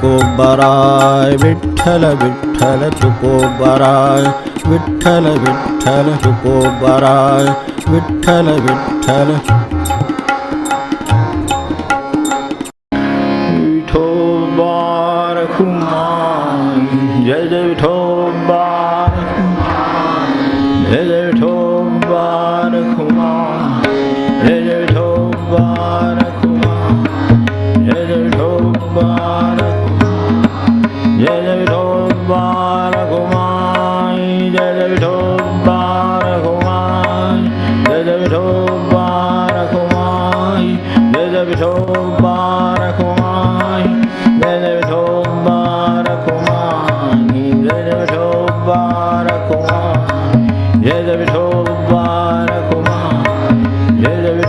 तुकोबाराय विठ्ठल विठ्ठल तुकोबाराय विठ्ठल विठ्ठल तुकोबाराय विठ्ठल विठ्ठल विठोबार खुमाई जय जय विठोबार जय जय विठोबार खुमाई जय जय विठोबार खुमाई जय जय विठोबार जय जय विठोबार खुमाई जय जय विठोबार खुमाई जय जय विठोबार खुमाई जय जय विठोबार खुमाई जय जय विठोबार खुमाई जय जय विठोबार खुमाई जय जय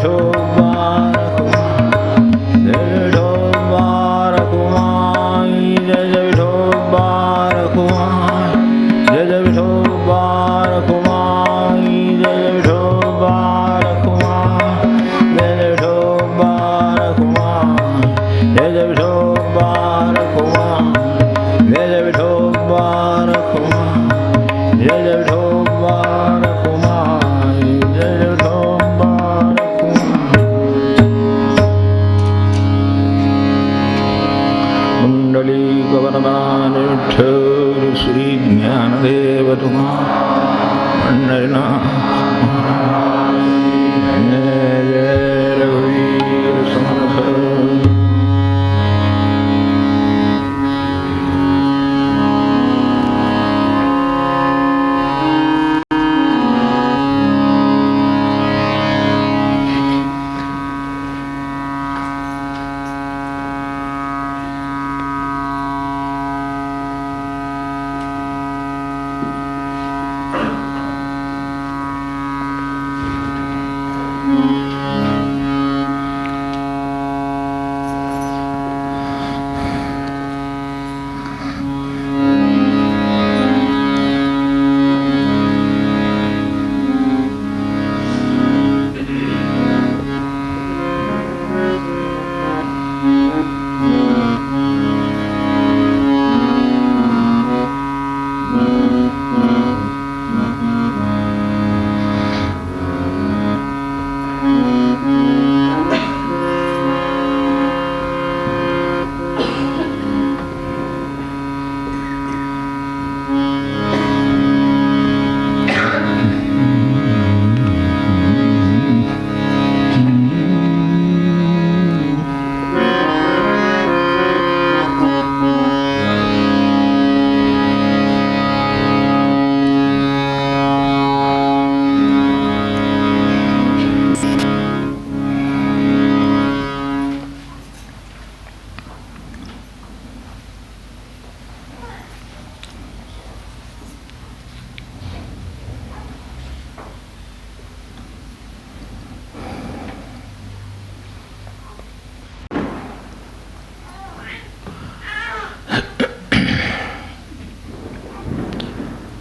विठोबार खुमाई जय जय विठोबार खुमाई जय जय विठोबार खुमाई जय जय विठोबार खुमाई जय जय विठोबार खुमाई जय जय विठोबार खुमाई जय जय विठोबार खुमाई जय जय विठोबार खुमाई जय जय विठोबार खुमाई जय जय विठोबार खुमाई जय जय विठोबार कुंडली गवर्धमान विठ्ठल श्री ज्ञानदेव तुम्हा पंढरीनाथ जय जय रघुवीर समर्थ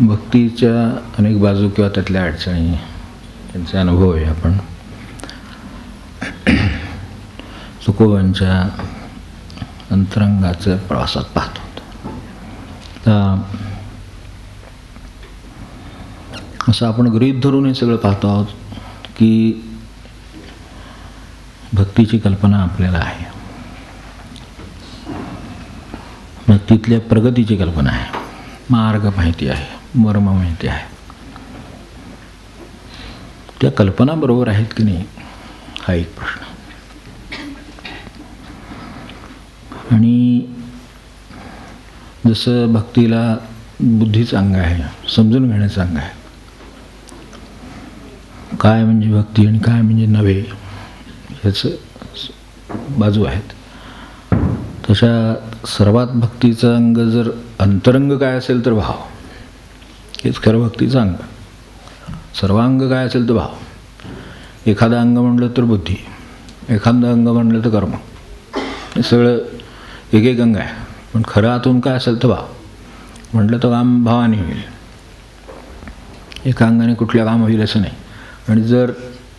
भक्तीच्या अनेक बाजू किंवा त्यातल्या अडचणी त्यांचे अनुभव आहे आपण तुकोबांच्या अंतरंगाच्या प्रवासात पाहतो. तर असं आपण गृहीत धरून हे सगळं पाहतो आहोत की भक्तीची कल्पना आपल्याला आहे, भक्तीतल्या प्रगतीची कल्पना आहे, मार्ग माहिती आहे, मर्म माहिती आहे. त्या कल्पना बरोबर आहेत की नाही हा एक प्रश्न. आणि जसं भक्तीला बुद्धीचं अंग आहे, समजून घेण्याचं अंग आहे, काय म्हणजे भक्ती आणि काय म्हणजे नव्हे ह्याचं बाजू आहेत. तशा सर्वात भक्तीचं अंग जर अंतरंग काय असेल तर भाव, हेच खरं भक्तीचं अंग. सर्वांग काय असेल तर भाव. एखादं अंग म्हणलं तर बुद्धी, एखादं अंग म्हणलं तर कर्म. हे सगळं एक एक अंग आहे, पण खरं आतून काय असेल तर भाव. म्हटलं तर काम भावाने होईल, एका अंगाने कुठल्या काम होईल असं नाही. आणि जर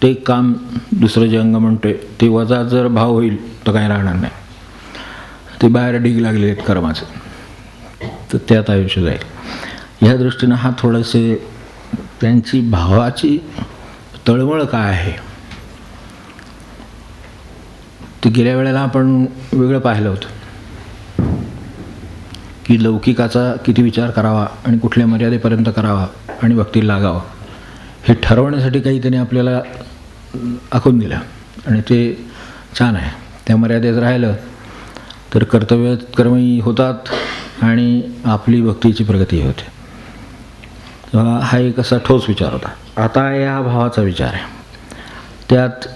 ते काम दुसरं जे अंग म्हणतोय ते वजा जर भाव होईल तर काही राहणार नाही. ते बाहेर ढीग लागले आहेत कर्माचे, तर त्यात आयुष्य जाईल. ह्या दृष्टीनं हा थोडेसे त्यांची भावाची तळमळ काय आहे ते गेल्या वेळेला आपण वेगळं पाहिलं होतं, की लौकिकाचा किती विचार करावा आणि कुठल्या मर्यादेपर्यंत करावा आणि भक्तीला लागावं हे ठरवण्यासाठी काही त्यांनी आपल्याला आखून दिलं आणि ते छान आहे. त्या मर्यादेत राहिलं तर कर्तव्य कर्मही होतात आणि आपली भक्तीची प्रगती होते. हा एक असा ठोस विचार होता. आता या भावाचा विचार आहे. त्यात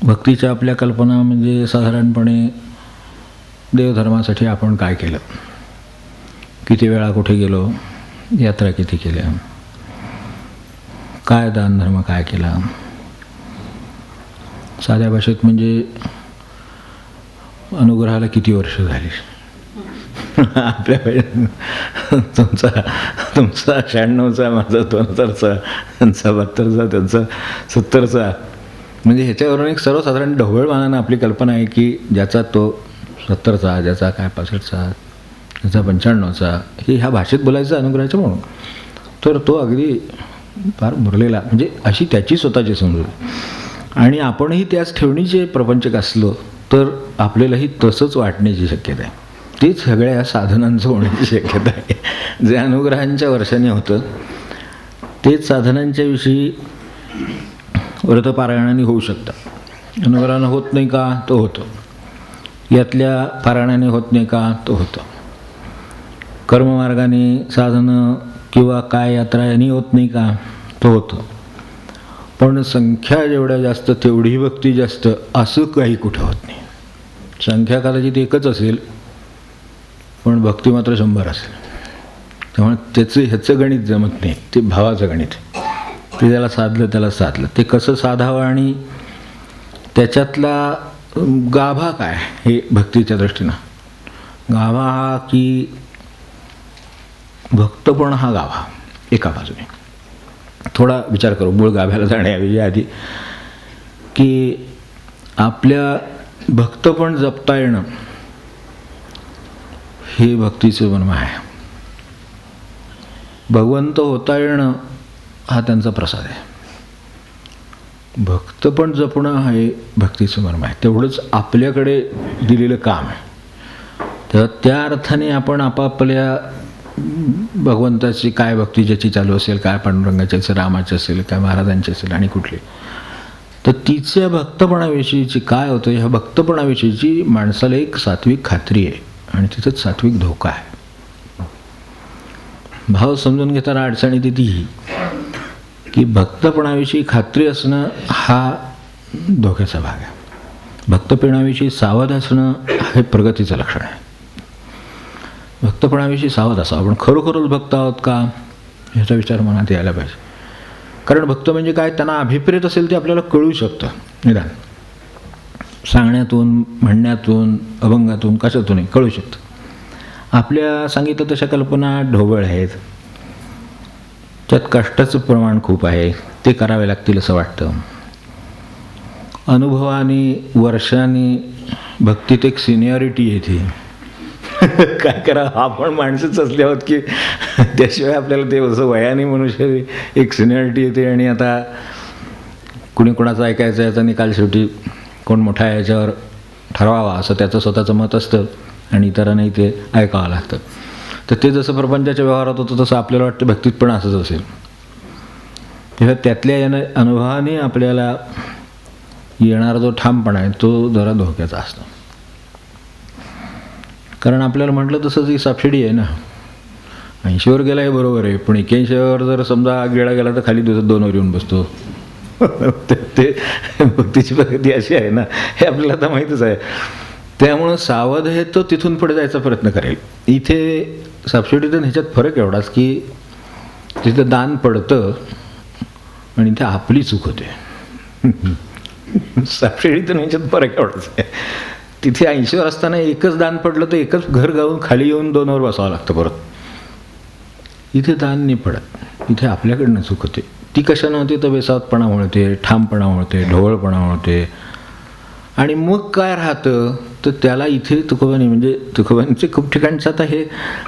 भक्तीच्या आपल्या कल्पना म्हणजे साधारणपणे देवधर्मासाठी आपण काय केलं, किती वेळा कुठे गेलो, यात्रा किती केल्या, काय दानधर्म काय केला, साध्या भाषेत म्हणजे अनुग्रहाला किती वर्ष झाली. आपल्या तुमचा 96चा, माझा 72चा, त्यांचा 72चा, त्यांचा 70चा, म्हणजे ह्याच्यावरून एक सर्वसाधारण ढोबळमानानं आपली कल्पना आहे की ज्याचा तो 70चा, ज्याचा काय 65चा, ज्याचा 95चा, हे ह्या भाषेत बोलायचं अनुग्रहाचं म्हणून, तर तो अगदी फार मुरलेला, म्हणजे अशी त्याची स्वतःची समजून. आणि आपणही त्याच ठेवणीचे प्रपंचक असलो तर आपल्यालाही तसंच वाटण्याची शक्यता आहे. तेच सगळ्या साधनांचं होण्याची शक्यता आहे. जे अनुग्रहांच्या वर्षाने होतं तेच साधनांच्या विषयी व्रतपारायणाने होऊ शकतं. अनुग्रहानं होत नाही का, तो होतं. यातल्या पारायणाने होत नाही का, तो होतं. कर्ममार्गाने साधनं किंवा काय यात्रा यांनी होत नाही का, तो होतं. पण संख्या जेवढ्या जास्त तेवढी भक्ती जास्त असं काही कुठं होत नाही. संख्या कदाचित एकच असेल पण भक्ती मात्र 100 असेल. त्यामुळे ह्याचं गणित जमत नाही, ते भावाचं गणित. ते त्याला साधलं. ते कसं साधावं आणि त्याच्यातला गाभा काय हे भक्तीच्या दृष्टीनं. गाभा हा की भक्तपण हा गाभा एका बाजूने. थोडा विचार करू मूळ गाभ्याला जाण्याऐवजी आधी, की आपल्या भक्तपण जपता येणं हे भक्तीचं मर्म आहे. भगवंत होता येणं हा त्यांचा प्रसाद आहे. भक्तपण जपणं हे भक्तीचं मर्म आहे. तेवढंच आपल्याकडे दिलेलं काम आहे. तर त्या अर्थाने आपण आपापल्या भगवंताची काय भक्ती ज्याची चालू असेल, काय पांडुरंगाची असेल, रामाची असेल, काय महाराजांची असेल आणि कुठली, तर तिच्या भक्तपणाविषयीची काय होतं, ह्या भक्तपणाविषयीची माणसाला एक सात्विक खात्री आहे आणि तिथंच सात्विक धोका आहे. भाव समजून घेताना अडचणी तिथे ही की भक्तपणाविषयी खात्री असणं हा धोक्याचा भाग आहे. भक्तपणाविषयी सावध असणं हे प्रगतीचं लक्षण आहे. भक्तपणाविषयी सावध असावं. आपण खरोखरच भक्त आहोत का ह्याचा विचार मनात यायला पाहिजे. कारण भक्त म्हणजे काय, त्यांना अभिप्रेत असेल ते आपल्याला कळू शकतं. निदान सांगण्यातून, म्हणण्यातून, अभंगातून, कशातूनही कळू शकतं. आपल्या सांगितलं तशा कल्पना ढोबळ आहेत, त्यात कष्टाचं प्रमाण खूप आहे, ते करावे लागतील असं वाटतं. अनुभवाने, वर्षांनी भक्तीत एक सिनियरिटी येते. काय करा, आपण माणसंच असले आहोत की त्याशिवाय आपल्याला ते असं वयाने मनुष्य एक सिनियरिटी येते. आणि आता कुणी कोणाचं ऐकायचं, याचा निकाल शेवटी कोण मोठा आहे याच्यावर ठरवावा असं त्याचं स्वतःचं मत असतं आणि इतरांनाही ते ऐकावं लागतं. तर ते जसं प्रपंचाच्या व्यवहारात होतं तसं आपल्याला वाटतं भक्तीत पण असंच असेल. तेव्हा त्यातल्या अनुभवाने आपल्याला येणारा जो ठामपणा आहे तो जरा धोक्याचा असतो. कारण आपल्याला म्हटलं तसंच ही सबसिडी आहे ना. 80वर गेला आहे बरोबर आहे, पण 81वर जर समजा गेला तर खाली 2वर येऊन बसतो. ते भक्तीची प्रगती अशी आहे ना, हे आपल्याला आता माहीतच आहे. त्यामुळं सावध आहे तो तिथून पुढे जायचा प्रयत्न करेल. इथे सबसिडीतून ह्याच्यात फरक एवढाच की तिथं दान पडतं आणि इथे आपली चूक होते. सबसिडीतून ह्याच्यात फरक एवढाच आहे. तिथे 80वर असताना एकच दान पडलं तर एकच घर गावून खाली येऊन 2वर बसावं लागतं परत. इथे दान नाही पडत, इथे आपल्याकडनं चूक होते. ती कशानं होते तर बेसावतपणामुळे होते, ठामपणामुळे होते, ढोवळपणामुळे होते, आणि मग काय राहतं तर त्याला इथे तुकोबानी म्हणजे तुकोबांचे खूप ठिकाणचं आता हे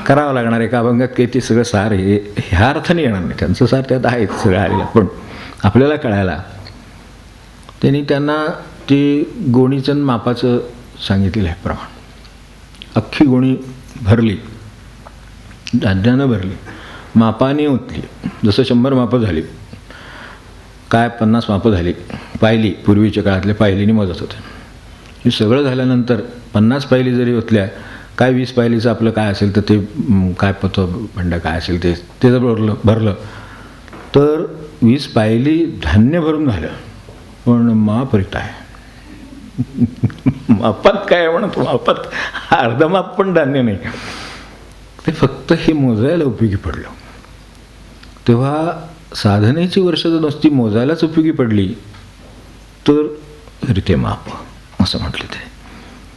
करावं लागणार आहे का अभंगात काही ते सगळं सार हे ह्या अर्थाने येणार नाही, त्यांचं सार त्यात आहे सगळं आलेलं, पण आपल्याला कळायला त्यांनी त्यांना ते गोणीचं मापाचं सांगितलेलं आहे प्रमाण. अख्खी गोणी भरली, धान्यानं भरली, मापाने ओतली, जसं 100 मापं झाली, काय 50 मापं झाली, पायली पूर्वीच्या काळातल्या पायलीने मोजत होते. हे सगळं झाल्यानंतर 50 पायली जरी ओतल्या, काय 20 पायलीचं आपलं काय असेल तर ते काय भांडं काय असेल ते जर भरलं तर 20 पायली धान्य भरून झालं, पण माप रिक्त आहे. मापात काय म्हणतो, मापात अर्धा माप पण धान्य नाही, ते फक्त हे मोजायला उपयोगी पडलं. तेव्हा साधनेची वर्ष जर नुसती मोजायलाच उपयोगी पडली तर रीते माप असं म्हटलं ते.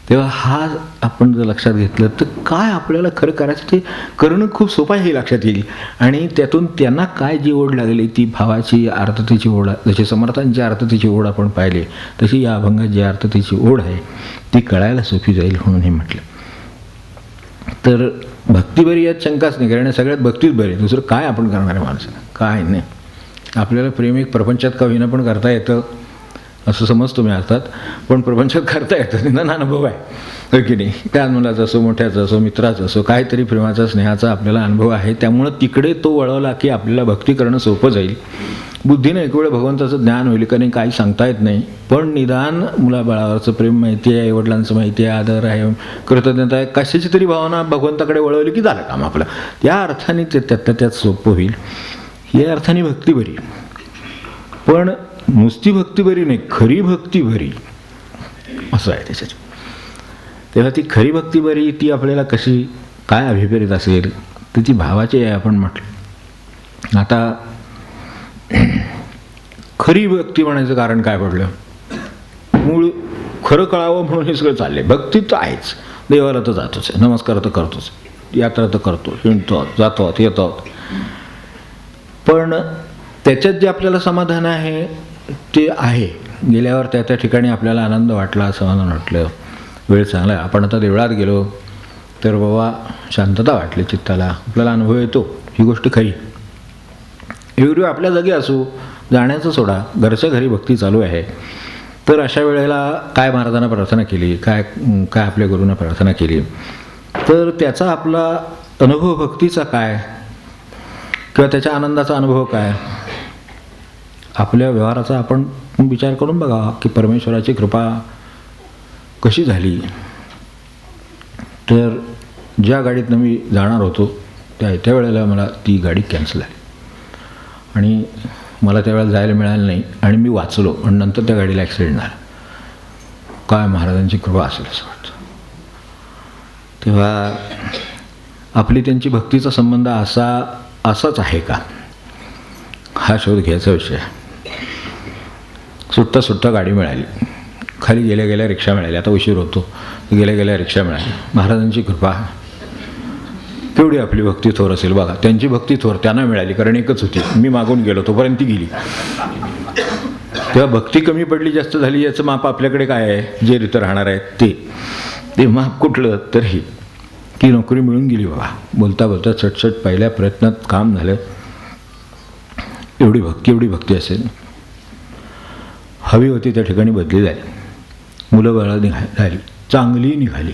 तेव्हा हा आपण जर लक्षात घेतलं तर काय आपल्याला खरं करायचं ते करणं खूप सोपं आहे हे लक्षात येईल. आणि त्यातून त्यांना काय जी ओढ लागली ती भावाची आर्ततेची ओढ, जशी समर्थांची आर्ततेची ओढ आपण पाहिली तशी या अभंगात जी आर्ततेची ओढ आहे ती कळायला सोपी जाईल म्हणून हे म्हटलं. तर भक्ती बरी यात शंकाच नाही, कारण सगळ्यात भक्तीच बरी, दुसरं काय आपण करणार आहे माणसाला, काय नाही. आपल्याला प्रेम एक प्रपंचात का होईना पण करता येतं असं समजतो मी अर्थात, पण प्रपंचात करता येतं, निदान अनुभव आहे की नाही. लहान मुलाचा असो, मोठ्याचा असो, मित्राचा असो, काहीतरी प्रेमाचा स्नेहाचा आपल्याला अनुभव आहे, त्यामुळं तिकडे तो वळवला की आपल्याला भक्ती करणं सोपं जाईल. बुद्धीनं एक वेळ भगवंताचं ज्ञान होईल का नाही काही सांगता येत नाही, पण निदान मुलाबाळावरचं प्रेम माहिती आहे, आईवडिलांचं माहिती आहे, आदर आहे, कृतज्ञता आहे, कशाची तरी भावना भगवंताकडे वळवली की झालं काम आपलं. त्या अर्थाने ते त्यात सोपं होईल. या अर्थाने भक्ती बरी, पण नुसती भक्ती बरी नाही, खरी भक्ती बरी असं आहे त्याच्यात. तेव्हा ती खरी भक्ती बरी ती आपल्याला कशी काय अभिप्रेत असेल तर ती भावाची आहे आपण म्हटलं. आता खरी भक्ती म्हणायचं कारण काय पडलं, मूळ खरं कळावं म्हणून हे सगळं चाललंय. भक्ती तर आहेच, देवाला तर जातोच आहे, नमस्कार तर करतोच, यात्रा तर करतो, हिंडतो, जातो, येतो, पण त्याच्यात जे आपल्याला समाधान आहे ते आहे. गेल्यावर त्या ठिकाणी आपल्याला आनंद वाटला, समाधान वाटलं, वेळ चांगला आहे. आपण आता देवळात गेलो तर बाबा शांतता वाटली चित्ताला, आपल्याला अनुभव येतो, ही गोष्ट खरी. एवढी आपल्या जागी असू, जाण्याचं सोडा, घरच्या घरी भक्ती चालू आहे, तर अशा वेळेला काय महाराजांना प्रार्थना केली, काय काय आपल्या गुरूंना प्रार्थना केली, तर त्याचा आपला अनुभव भक्तीचा काय किंवा त्याच्या आनंदाचा अनुभव काय, आपल्या व्यवहाराचा आपण विचार करून बघा की परमेश्वराची कृपा कशी झाली. तर ज्या गाडीतनं मी जाणार होतो त्या वेळेला मला ती गाडी कॅन्सल आहे आणि मला त्यावेळेला जायला मिळालं नाही आणि मी वाचलो आणि नंतर त्या गाडीला ॲक्सिडेंट झाला. काय महाराजांची कृपा असेल असं वाटतं. तेव्हा आपली त्यांची भक्तीचा संबंध असाच आहे का हा शोध घ्यायचा विषय. सुट्टा सुट्टा गाडी मिळाली, खाली गेल्या गेल्या रिक्षा मिळाली, आता उशीर होतो, गेल्या गेल्या रिक्षा मिळाली. महाराजांची कृपा, केवढी आपली भक्ती थोर असेल बघा. त्यांची भक्ती थोर त्यांना मिळाली कारण एकच होती, मी मागून गेलो तोपर्यंत ती गेली. तेव्हा भक्ती कमी पडली जास्त झाली याचं माप आपल्याकडे काय आहे, जे रीतं राहणार आहेत ते माप कुठलं तर ही की नोकरी मिळून गेली बाबा, बोलता बोलता चटचट पहिल्या प्रयत्नात काम झालं. एवढी भक्ती असेल, हवी होती त्या ठिकाणी बदली झाली, मुलं बाळा झाली, चांगली निघाली,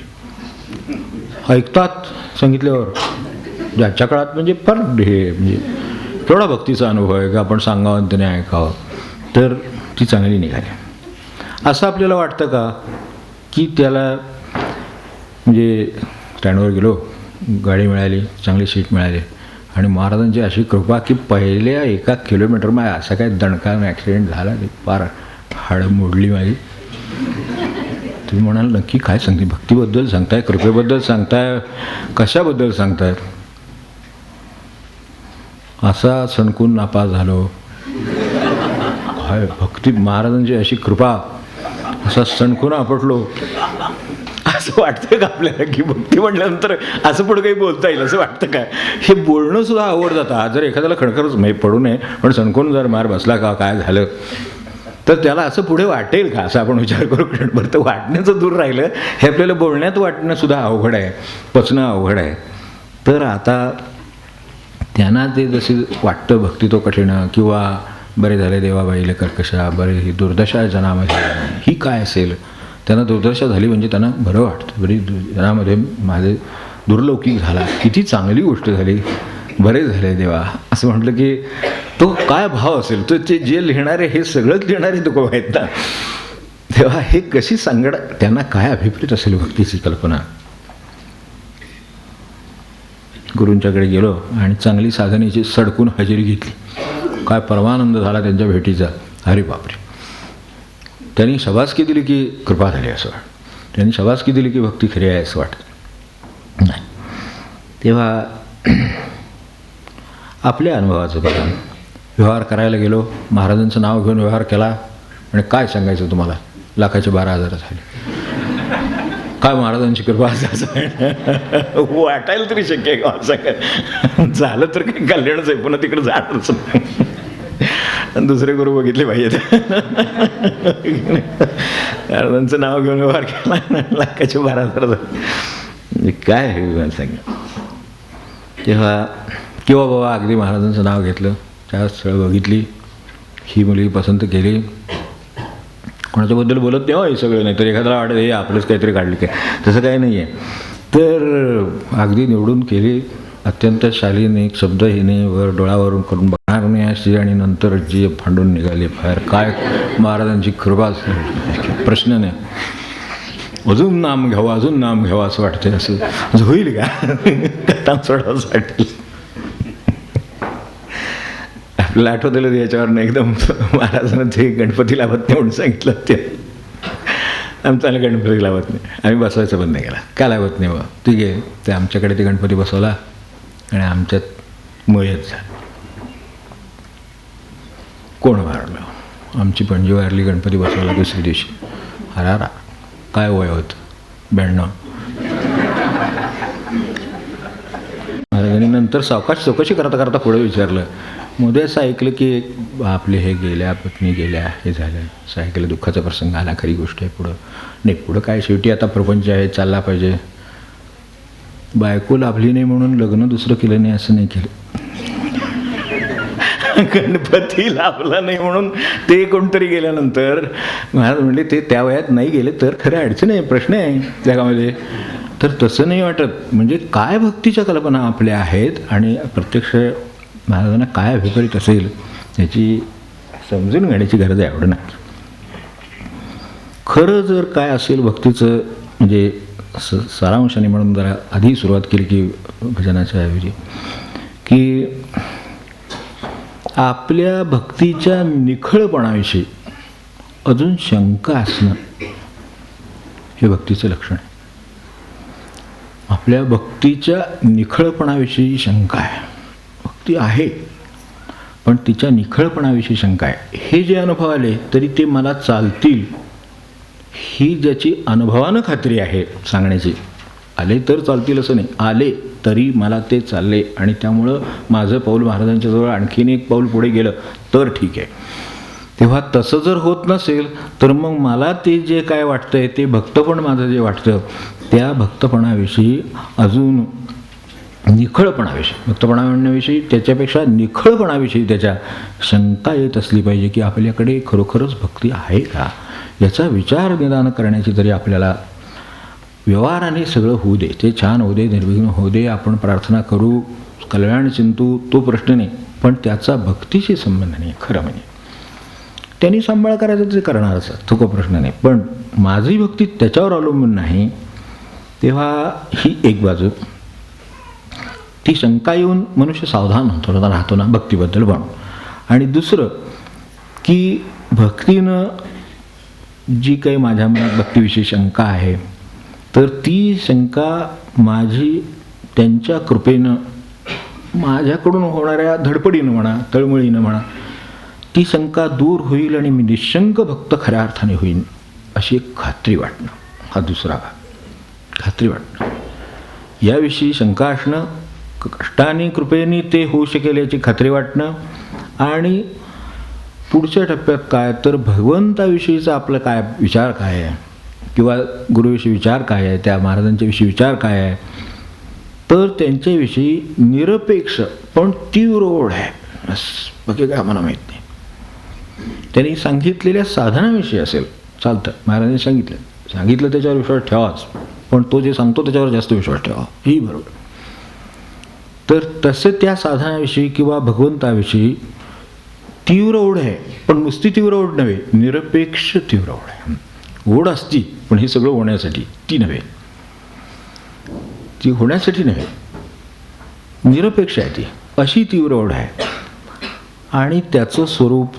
ऐकतात सांगितल्यावर. ज्याच्या काळात म्हणजे फार हे म्हणजे केवढा भक्तीचा अनुभव आहे का आपण सांगावं त्याने ऐकावं, तर ती चांगली निघाली. असं आपल्याला वाटतं का की त्याला म्हणजे स्टँडवर गेलो, गाडी मिळाली, चांगली सीट मिळाली आणि महाराजांची अशी कृपा की पहिल्या 1 किलोमीटर माझ्या असा काय दणकानं ॲक्सिडेंट झाला, फार हाडं मोडली माझी. तुम्ही म्हणाल नक्की काय सांगते, भक्तीबद्दल सांगताय, कृपेबद्दल सांगताय, कशाबद्दल सांगताय. असा सणकून नापास झालो. काय भक्ती, महाराजांची अशी कृपा, असा सणकून आपटलो. असं वाटतं का आपल्याला की भक्ती म्हटल्यानंतर असं पुढं काही बोलता येईल असं वाटतं काय. हे बोलणं सुद्धा आवड जातं. जर एखाद्याला खडखरच पडू नये पण सणकून जर मार बसला का काय झालं तर त्याला असं पुढे वाटेल का असं आपण विचार करू. बरं तर वाटण्याचं दूर राहिलं, हे आपल्याला बोलण्यात वाटणंसुद्धा अवघड आहे, पचणं अवघड आहे. तर आता त्यांना ते जसे वाटतं भक्ती तो कठीण, किंवा बरे झाले देवाबाईले कर्कशा, बरे ही दुर्दशा जनामध्ये, ही काय असेल. त्यांना दुर्दशा झाली म्हणजे त्यांना बरं वाटतं, बरी जनामध्ये माझे दुर्लौकिक झाला, किती चांगली गोष्ट झाली, बरे झाले देवा असं म्हटलं की तो काय भाव असेल. तो ते जे लिहिणारे हे सगळंच लिहिणारे दुःख आहेत ना, तेव्हा हे कशी सांगड, त्यांना काय अभिप्रेत असेल भक्तीची कल्पना. गुरूंच्याकडे गेलो आणि चांगली साधनेची सडकून हजेरी घेतली. काय परमानंद झाला त्यांच्या भेटीचा. अरे बापरे, त्यांनी शबासकी दिली की कृपा झाली असं वाटतं, त्यांनी शबासकी दिली की भक्ती खरी आहे असं वाटतं नाही. तेव्हा आपल्या अनुभवाचं बघा, व्यवहार करायला गेलो, महाराजांचं नाव घेऊन व्यवहार केला आणि काय सांगायचं तुम्हाला, 1,12,000 झाले. काय महाराजांची कृपा असं वाटायला तरी शक्य आहे का सांगा. झालं तर काही कल्याणच आहे, पुन्हा तिकडे जाणारच नाही. दुसरे गुरु बघितले पाहिजेत. महाराजांचं नाव घेऊन व्यवहार केला, 1,12,000 झाले. काय हे सांगा. तेव्हा किंवा बाबा अगदी महाराजांचं नाव घेतलं, त्या स्थळ बघितली, ही मुलगी पसंत केली, कोणाच्याबद्दल बोलत नाही हो हे सगळं, नाही तर एखाद्याला वाटत हे आपलंच काहीतरी काढलं काय, तसं काही नाही आहे. तर अगदी निवडून केली, अत्यंत शालीने, एक शब्द हिने वर डोळावरून करून बघणार नाही अशी, आणि नंतर जी फांडून निघाली बाहेर. काय महाराजांची कृपा, प्रश्न नाही. अजून नाम घ्यावं, अजून नाम घ्यावं असं वाटतं. असं होईल का, कथा सोडावंच वाटेल. आपल्याला आठवतेलं याच्यावरनं एकदम महाराजांना ते गणपती लावत नाही म्हणून सांगितलं. ते आमच्याला गणपती लावत नाही, आम्ही बसवायचं बंद केला. का लावत नाही बा, ठीक आहे. ते आमच्याकडे ते गणपती बसवला आणि आमच्यात मयच झालं. कोण वारलं, आमची पणजी वारली गणपती बसवायला दुसऱ्या दिवशी. हरारा, काय वय होतं, 92. महाराजांनी नंतर सावकाश चौकशी करता करता पुढे विचारलं. मध्ये असं ऐकलं की आपले हे गेल्या, पत्नी गेल्या, हे झालं, असं ऐकलं, दुःखाचा प्रसंग आला, खरी गोष्ट आहे. पुढं नाही, पुढं काय, शेवटी आता प्रपंच आहे, चालला पाहिजे. बायको लाभली नाही म्हणून लग्न दुसरं केलं नाही असं नाही केलं. गणपती लाभला नाही म्हणून ते कोणतरी गेल्यानंतर महाराज म्हणले ते त्या वयात नाही गेले तर खरं अडचण आहे, प्रश्न आहे जगामध्ये. तर तसं नाही वाटत. म्हणजे काय भक्तीच्या कल्पना आपल्या आहेत आणि प्रत्यक्ष महाराजांना काय अभिप्रेत असेल याची समजून घेण्याची गरज आहे. एवढं नाही. खरं जर काय असेल भक्तीचं, म्हणजे सारांशाने म्हणून जरा आधी सुरुवात केली की भजनाच्या ऐवजी, की आपल्या भक्तीच्या निखळपणाविषयी अजून शंका असणं हे भक्तीचं लक्षण आहे. आपल्या भक्तीच्या निखळपणाविषयी शंका आहे. भक्ती आहे पण तिच्या निखळपणाविषयी शंका आहे. हे जे अनुभव आले तरी ते मला चालतील ही ज्याची अनुभवानं खात्री आहे सांगण्याची. आले तर चालतील असं नाही, आले तरी मला ते चालले आणि त्यामुळं माझं पाऊल महाराजांच्या जवळ आणखीन एक पाऊल पुढे गेलं तर ठीक आहे. तेव्हा तसं जर होत नसेल तर मग मला ते जे काय वाटतंय ते भक्तपण माझं जे वाटतं त्या भक्तपणाविषयी अजून निखळपणाविषयी, भक्तपणा म्हणण्याविषयी त्याच्यापेक्षा निखळपणाविषयी त्याच्या शंका येत असली पाहिजे की आपल्याकडे खरोखरच भक्ती आहे का याचा विचार निदान करण्याची तरी आपल्याला व्यवहाराने सगळं होऊ दे, ते छान होऊ दे, निर्विघ्न होऊ दे, आपण प्रार्थना करू, कल्याण चिंतू, तो प्रश्न नाही, पण त्याचा भक्तीशी संबंध नाही. खरं म्हणजे त्यांनी सांभाळ करायचा ते करणारच, तो काही प्रश्न नाही, पण माझी भक्ती त्याच्यावर अवलंबून नाही. तेव्हा ही एक बाजू, ती शंका येऊन मनुष्य सावधान होतो, राहतो ना भक्तीबद्दल म्हणून. आणि दुसरं की भक्तीनं जी काही माझ्या मनात भक्तीविषयी शंका आहे तर ती शंका माझी त्यांच्या कृपेनं, माझ्याकडून होणाऱ्या धडपडीनं म्हणा, तळमळीनं म्हणा, ती शंका दूर होईल आणि मी निशंक भक्त खऱ्या अर्थाने होईन अशी एक खात्री वाटणं. हा दुसरा भाग, खात्री वाटणं. याविषयी शंका असणं, कष्टाने कृपेने ते होऊ शकेल याची खात्री वाटणं, आणि पुढच्या टप्प्यात काय तर भगवंताविषयीचा आपलं काय विचार काय आहे किंवा गुरुविषयी विचार काय आहे, त्या महाराजांच्या विषयी विचार काय आहे, तर त्यांच्याविषयी निरपेक्ष पण तीव्र ओढ आहे. बस बाकी काय आम्हाला माहीत नाही. त्यांनी सांगितलेल्या साधनाविषयी असेल चालतं, महाराजांनी सांगितलं त्याच्यावर विश्वास ठेवाच, पण तो जे सांगतो त्याच्यावर जास्त विश्वास ठेवा, ही बरोबर. तर तसे त्या साधनाविषयी किंवा भगवंताविषयी तीव्र ओढ आहे, पण नुसती तीव्र ओढ नव्हे, निरपेक्ष तीव्र ओढ आहे. ओढ असती पण हे सगळं होण्यासाठी, ती नव्हे, ती होण्यासाठी नव्हे, निरपेक्ष आहे ती, अशी तीव्र ओढ आहे. आणि त्याचं स्वरूप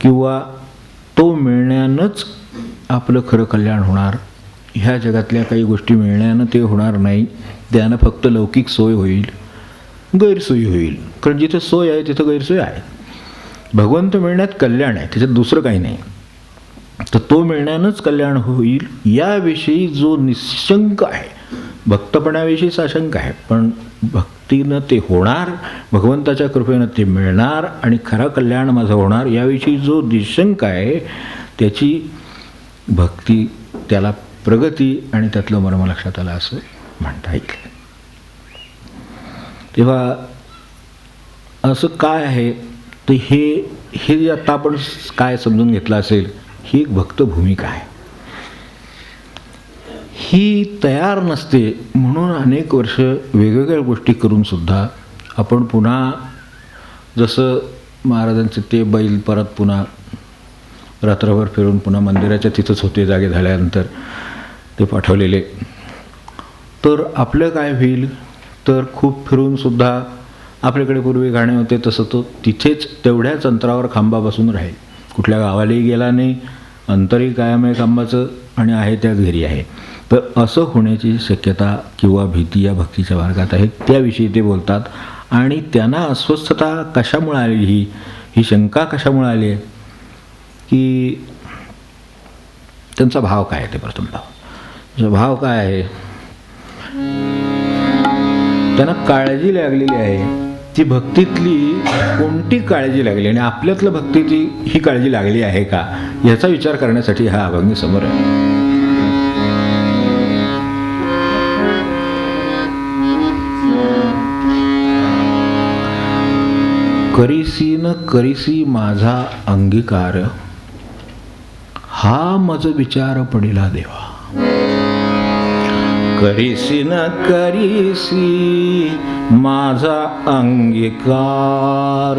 किंवा तो मिळण्यानंच आपलं खरं कल्याण होणार. ह्या जगातल्या काही गोष्टी मिळण्यानं ते होणार नाही, त्यानं फक्त लौकिक सोय होईल, गैरसोयी होईल. कारण जिथे सोय आहे तिथं गैरसोय आहे. भगवंत मिळण्यात कल्याण आहे, त्याच्यात दुसरं काही नाही. तर तो मिळण्यानंच कल्याण होईल याविषयी जो निशंक आहे, भक्तपणाविषयी साशंक आहे, पण भक्तीनं ते होणार, भगवंताच्या कृपेनं ते मिळणार आणि खरं कल्याण माझं होणार याविषयी जो निशंक आहे, त्याची भक्ती, त्याला प्रगती आणि त्यातलं मर्म लक्षात आलं असं म्हणता येईल. तेव्हा असं काय आहे तर हे जे आता आपण काय समजून घेतलं असेल, ही एक भक्त भूमिका आहे. ही तयार नसते म्हणून अनेक वर्ष वेगवेगळ्या गोष्टी करून सुद्धा आपण पुन्हा, जसं महाराजांचे ते बैल परत पुन्हा रात्रभर फिरून पुन्हा मंदिराच्या तिथंच होते जागे झाल्यानंतर ते पाठवलेले, तर आपलं काय होईल तर खूप फिरून सुद्धा आपल्याकडे पूर्वी गाणे होते तसं तो तिथेच तेवढ्याच अंतरावर खांबा बसून राहील, कुठल्या गावालाही गेला नाही, अंतरही कायम आहे खांबाचं आणि आहे त्याच घरी आहे. तर असं होण्याची शक्यता किंवा भीती या भक्तीच्या मार्गात आहे, त्याविषयी ते बोलतात. आणि त्यांना अस्वस्थता कशामुळे आली, ही शंका कशामुळे आली आहे की त्यांचा भाव काय आहे, ते प्रथम भाव काय आहे. त्यांना काळजी लागलेली आहे, ती भक्तीतली कोणती काळजी लागली आणि आपल्यातलं भक्तीची ही काळजी लागली आहे का, याचा विचार करण्यासाठी हा अभंग समोर आहे. करीसी न करीसी माझा अंगीकार, हा मज विचार पडिला देवा. करीसी न करीसी माझा अंगीकार,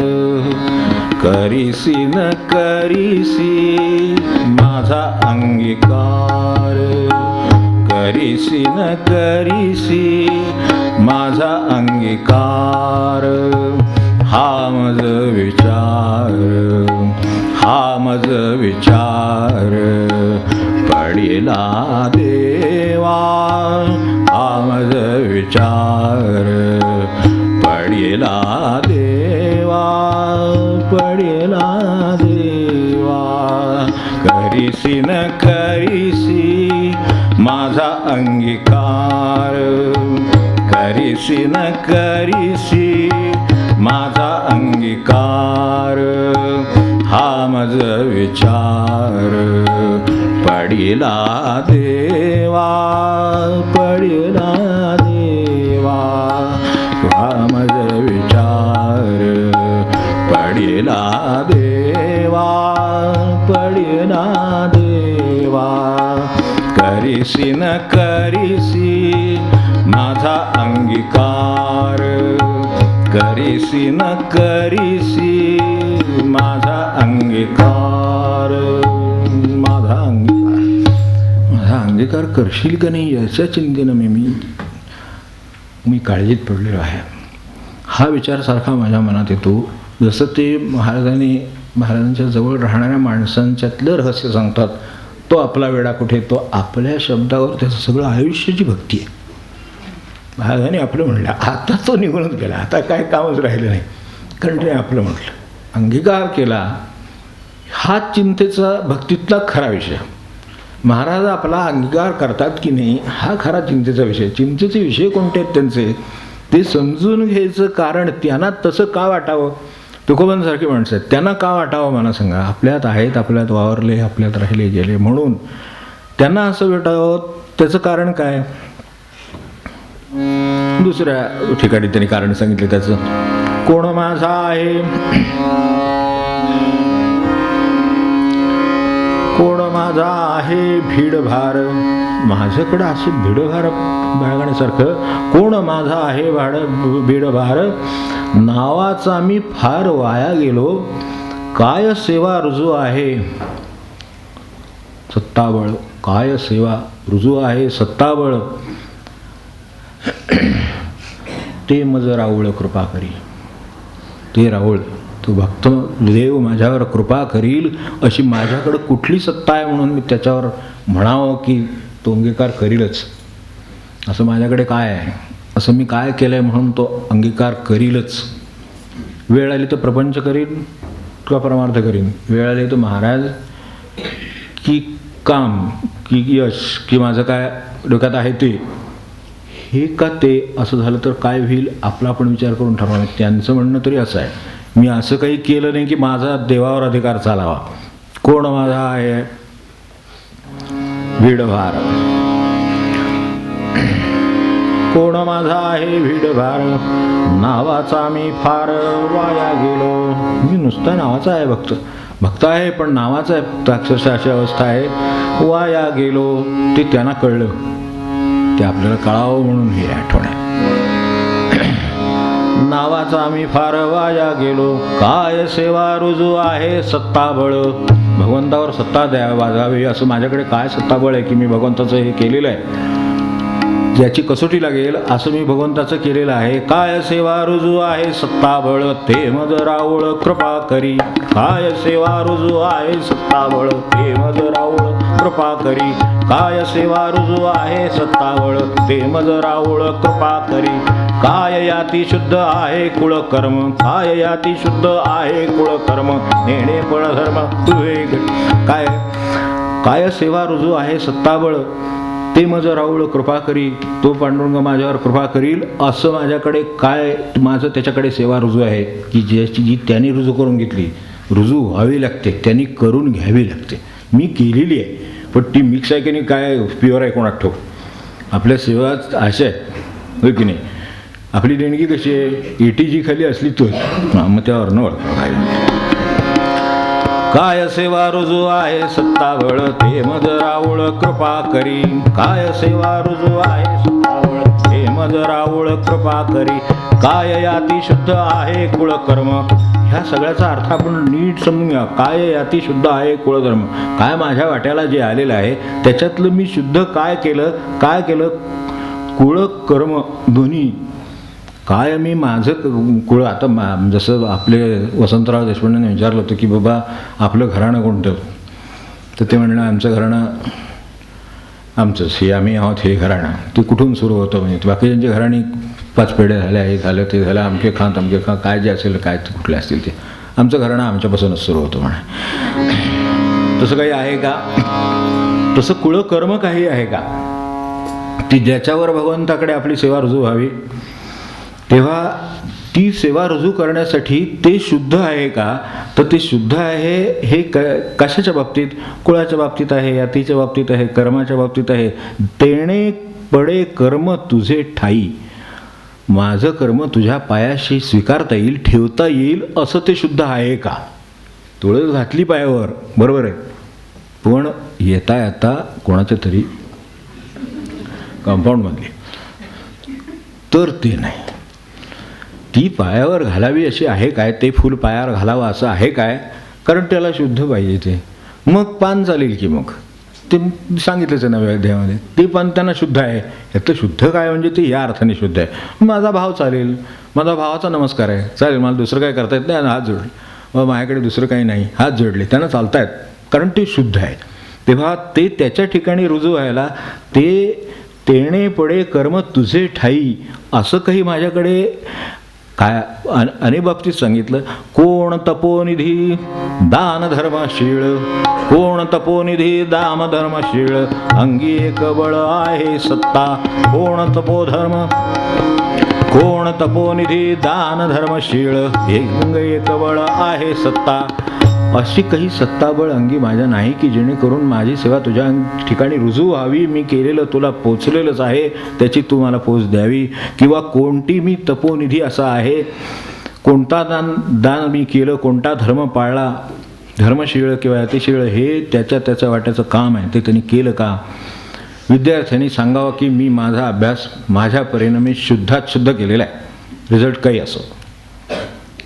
करीसी न करीसी माझा अंगीकार, करीसी न करीसी माझा अंगीकार. हा मज विचार, हा मज विचार पडिला देवा, हा मज विचार पडिला देवा, पडिला देवा. करीसी न करीसी माझा अंगीकार, करीसी न करीसी माझा अंगीकार. हा मज विचार पडिला देवा, पडिला देवा. हा मज विचार पडिला देवा, पडिला देवा. करीसी न करीसी माझा अंगीकार, करीसी न करीसी माझा अंगीकार. माझा अंगीकार करशील का नाही याच्या चिंतेनं मी काळजीत पडलेलो आहे. हा विचार सारखा माझ्या मनात येतो. जसं ते महाराजांच्या जवळ राहणाऱ्या माणसांच्यातलं रहस्य सांगतात, तो आपला वेडा कुठे, तो आपल्या शब्दावर त्याचं सगळं आयुष्याची भक्ती आहे. महाराजांनी आपलं म्हणलं, आता तो निघूनच गेला, आता काय कामच राहिलं नाही, कारण ते आपलं म्हटलं, अंगीकार केला. हा चिंतेचा भक्तीतला खरा विषय. महाराज आपला अंगीकार करतात की नाही हा खरा चिंतेचा विषय. चिंतेचे विषय कोणते आहेत त्यांचे ते समजून घ्यायचं कारण त्यांना तसं का वाटावं, तुकोबांसारखी माणसं आहेत, त्यांना का वाटावं मला सांगा? आपल्यात आहेत, आपल्यात वावरले, आपल्यात राहिले गेले, म्हणून त्यांना असं वाटावं. त्याचं कारण काय? दुसऱ्या ठिकाणी त्यांनी कारण सांगितलं त्याचं. कोण माझा आहे, कोण माझा आहे भीडभार, माझ्याकडं असे भीडभार बाळगण्यासारखं कोण माझा आहे भीडभार, नावाचा मी फार वाया गेलो, काय सेवा रुजू आहे सत्ताबळ, काय सेवा रुजू आहे सत्ताबळ, ते मज राऊळ कृपा करी. ते राऊळ, तो भक्त देव माझ्यावर कृपा करील अशी माझ्याकडं कुठली सत्ता आहे म्हणून मी त्याच्यावर म्हणावं की तो अंगीकार करीलच, असं माझ्याकडे काय आहे, असं मी काय केलं आहे म्हणून तो अंगीकार करीलच. वेळ आली तर प्रपंच करीन किंवा परमार्थ करीन, वेळ आली तर महाराज की काम की यश की माझं काय डोक्यात आहे ते, हे का ते असं झालं तर काय होईल आपला आपण विचार करून ठरवा. त्यांचं म्हणणं तरी असं आहे, मी असं काही केलं नाही की माझा देवावर अधिकार चालावा. कोण माझा आहे भीडभार, कोण माझा आहे भीडभार, नावाचा मी फार वाया गेलो. मी नुसता नावाचा आहे, भक्त आहे पण नावाचा आहे फक्त, अक्षरशः अशी अवस्था आहे. वाया गेलो, ते त्यांना कळलं, ते आपल्याला कळावं म्हणून हे आठवण आहे. नावाचा मी फार वाया गेलो, काय सेवा रुजू आहे सत्ताबळ, भगवंतावर सत्ता वाजावी असं माझ्याकडे काय सत्ताबळ आहे की मी भगवंताचं हे केलेलं आहे, ज्याची कसोटी लागेल असं मी भगवंताचं केलेलं आहे. काय सेवा रुजू आहे सत्ताबळ, ते मज राऊळ कृपा करी, काय सेवा रुजू आहे सत्ताबळ, ते मज राऊळ कृपा करी, काय सेवा रुजू आहे सत्ताबळ, ते मज राऊळ कृपा करी, काय याती शुद्ध आहे कुळकर्म, काय याती शुद्ध आहे कुळकर्म, नेणे पळ धर्म तुझे. काय काय सेवा रुजू आहे सत्ताबळ, ते मज राऊळ कृपा करी, तो पांडुरंग माझ्यावर कृपा करील, असं माझ्याकडे काय माझं त्याच्याकडे सेवा रुजू आहे की ज्याची जी त्यांनी रुजू करून घेतली, रुजू व्हावी लागते, त्यांनी करून घ्यावी लागते. मी केलेली आहे पण ती मिक्स आहे की नाही काय प्युअर आहे कोणात ठोक. आपल्या सेवा अशा आहेत होय की नाही, आपली देणगी कशी आहे, ETG खाली असली तो मग त्यावर न काय सेवा रुजू आहे सत्ताबळ, ते मज राऊळ कृपा करी, काय सेवा रुजू आहे सत्ताबळ, ते मज राऊळ कृपा करी, काय याती शुद्ध आहे कुळकर्म. ह्या सगळ्याचा अर्थ आपण नीट समजून घ्या. काय याती शुद्ध आहे कुळधर्म, काय माझ्या वाट्याला जे आलेलं आहे त्याच्यातलं मी शुद्ध काय केलं कुळकर्म दोन्ही. काय मी माझं कुळ, आता जसं आपले वसंतराव देशपांडेने विचारलं होतं की बाबा आपलं घराणं कोणतं, तर ते म्हणलं आमचं घराणं आमचंच, हे आम्ही आहोत हे घराणं. ते कुठून सुरू होतं म्हणजे बाकीच्यांची घराणी 5 पिढ्या झाल्या, हे झालं ते झालं, अमके खां काय जे असेल काय कुठले असतील ते, आमचं घराणं आमच्यापासूनच सुरू होतं म्हणे. तसं काही आहे का? तसं कुळकर्म काही आहे का ती ज्याच्यावर भगवंताकडे आपली सेवा रुजू व्हावी, तेव्हा ती सेवा रुजू करण्यासाठी ते शुद्ध आहे का? तर ते शुद्ध आहे हे कशाच्या बाबतीत? कुळाच्या बाबतीत आहे, यातीच्या बाबतीत आहे, कर्माच्या बाबतीत आहे. तेणे पडे कर्म तुझे ठाई, माझं कर्म तुझ्या पायाशी स्वीकारता येईल, ठेवता येईल असं ते शुद्ध आहे का? तुळस घातली पायावर बरोबर आहे, पण येता येता कोणाच्या तरी कंपाऊंडमधली तर ते नाही. ती पायावर घालावी अशी आहे काय? ते फूल पायावर घालावं असं आहे काय? कारण त्याला शुद्ध पाहिजे ते. मग पान चालेल की मग ते सांगितलंच आहे नव्या अध्यायामध्ये, ते पान त्यांना शुद्ध आहे. यातलं शुद्ध काय म्हणजे ते या अर्थाने शुद्ध आहे. माझा भाव चालेल, माझा भावाचा नमस्कार आहे चालेल, मला दुसरं काय करता येत नाही, हात जोडले, मग माझ्याकडे दुसरं काही नाही, हात जोडले, त्यांना चालतायत कारण ते शुद्ध आहे. तेव्हा ते त्याच्या ठिकाणी रुजू व्हायला ते तेणे पडे कर्म तुझे ठाई असं काही माझ्याकडे काय अनेक बाबतीत सांगितलं. कोण तपोनिधी दान धर्मशीळ, कोण तपोनिधी दाम धर्मशीळ, अंगी एक बळ आहे सत्ता, कोण तपोधर्म कोण तपोनिधी दान धर्मशीळ, एक एक बळ आहे सत्ता. अशी काही सत्ताबळ अंगी माझ्या नाही की जेणेकरून माझी सेवा तुझ्या ठिकाणी रुजू व्हावी. मी केलेलं तुला पोचलेलंच आहे, त्याची तू मला पोच द्यावी. किंवा कोणती मी तपोनिधी असा आहे, कोणता दान मी केलं, कोणता धर्म पाळला, धर्मशीळ किंवा अतिशीळ हे त्याच्या वाट्याचं काम आहे, ते त्यांनी केलं का. विद्यार्थ्यांनी सांगावं की मी माझा अभ्यास माझ्या परीने मी शुद्धात शुद्ध केलेला आहे, रिझल्ट काही असो.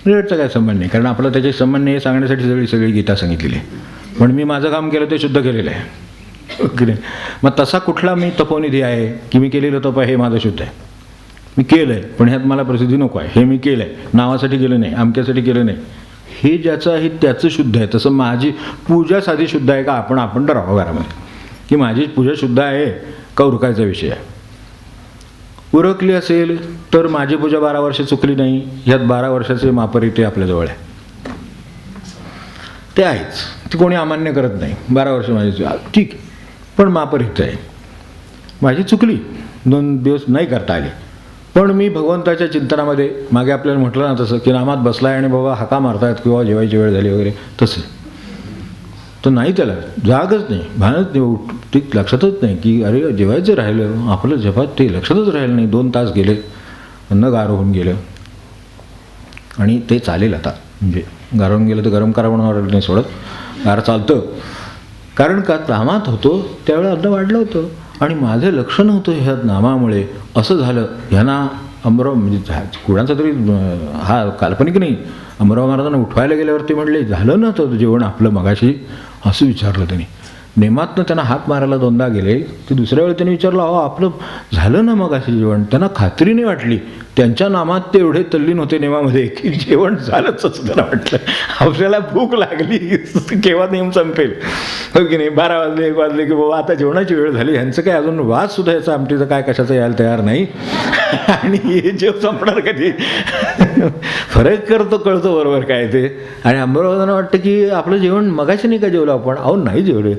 रिझल्टचा काय संबंध नाही, कारण आपला त्याचे संबंध नाही हे सांगण्यासाठी सगळी गीता सांगितलेली आहे. पण मी माझं काम केलं ते शुद्ध केलेलं आहे, ओके नाही. मग तसा कुठला मी तपोनिधी आहे की मी केलेलं तप हे माझं शुद्ध आहे, मी केलं आहे पण ह्यात मला प्रसिद्धी नको आहे, हे मी केलं आहे नावासाठी केलं नाही, अमक्यासाठी केलं नाही, हे ज्याचं आहे त्याचं शुद्ध आहे. तसं माझी पूजा साधी शुद्ध आहे का, आपण तर राहावं घरामध्ये की माझी पूजा शुद्ध आहे का उरकायचा विषय आहे. उरकली असेल तर माझी पूजा 12 वर्ष चुकली नाही, ह्यात 12 वर्षाचे मापरिते आपल्याजवळ आहे, ते आहेच, ती कोणी अमान्य करत नाही. 12 वर्ष माझी ठीक आहे, पण मापरित आहे. माझी चुकली, 2 दिवस नाही करता आली, पण मी भगवंताच्या चिंतनामध्ये मागे आपल्याला म्हटलं ना तसं की नामात बसलाय आणि बाबा हाका मारतायत किंवा जेवायची वेळ झाली वगैरे तसं, तर नाही त्याला जागच नाही, भानच नाही, ते लक्षातच नाही की अरे जेवायचं राहिलं आपलं, जपात ते लक्षातच राहिलं नाही. 2 तास गेले, अन्न गार होऊन गेलं आणि ते चालेल आता, म्हणजे गार होऊन गेलं तर गरम करा म्हणून नाही सोडत, गार चालतं. कारण का नामात होतो त्यावेळेला अन्न वाढलं होतं आणि माझं लक्ष नव्हतं ह्या नामामुळे असं झालं. ह्यांना अमराव म्हणजे कुणाचा तरी हा काल्पनिक नाही, अमराव महाराजांना उठवायला गेल्यावरती म्हणले झालं ना तर जेवण आपलं मगाशी, असं विचारलं त्यांनी. नेमातनं त्यांना हात मारायला 2दा गेले, ते दुसऱ्या वेळी त्यांनी विचारलं अहो आपलं झालं ना मगाशी जेवण. त्यांना खात्री नाही वाटली, त्यांच्या नामात ते एवढे तल्लीन होते नेमामध्ये की जेवण झालंच असं त्यांना वाटलं. आपल्याला भूक लागली केव्हा नेम संपेल, हो की नाही. 12 वाजले 1 वाजले की बाबा आता जेवणाची वेळ झाली, ह्यांचं काय अजून वाद सुद्धा याचा आमटीचं काय कशाचं यायला तयार नाही आणि हे जेव संपणार कधी. फरक कळतो बरोबर काय ते. आणि अंबरवादांना वाटतं की आपलं जेवण मगाशी नाही का जेवलं आपण, अहो नाही जेवले,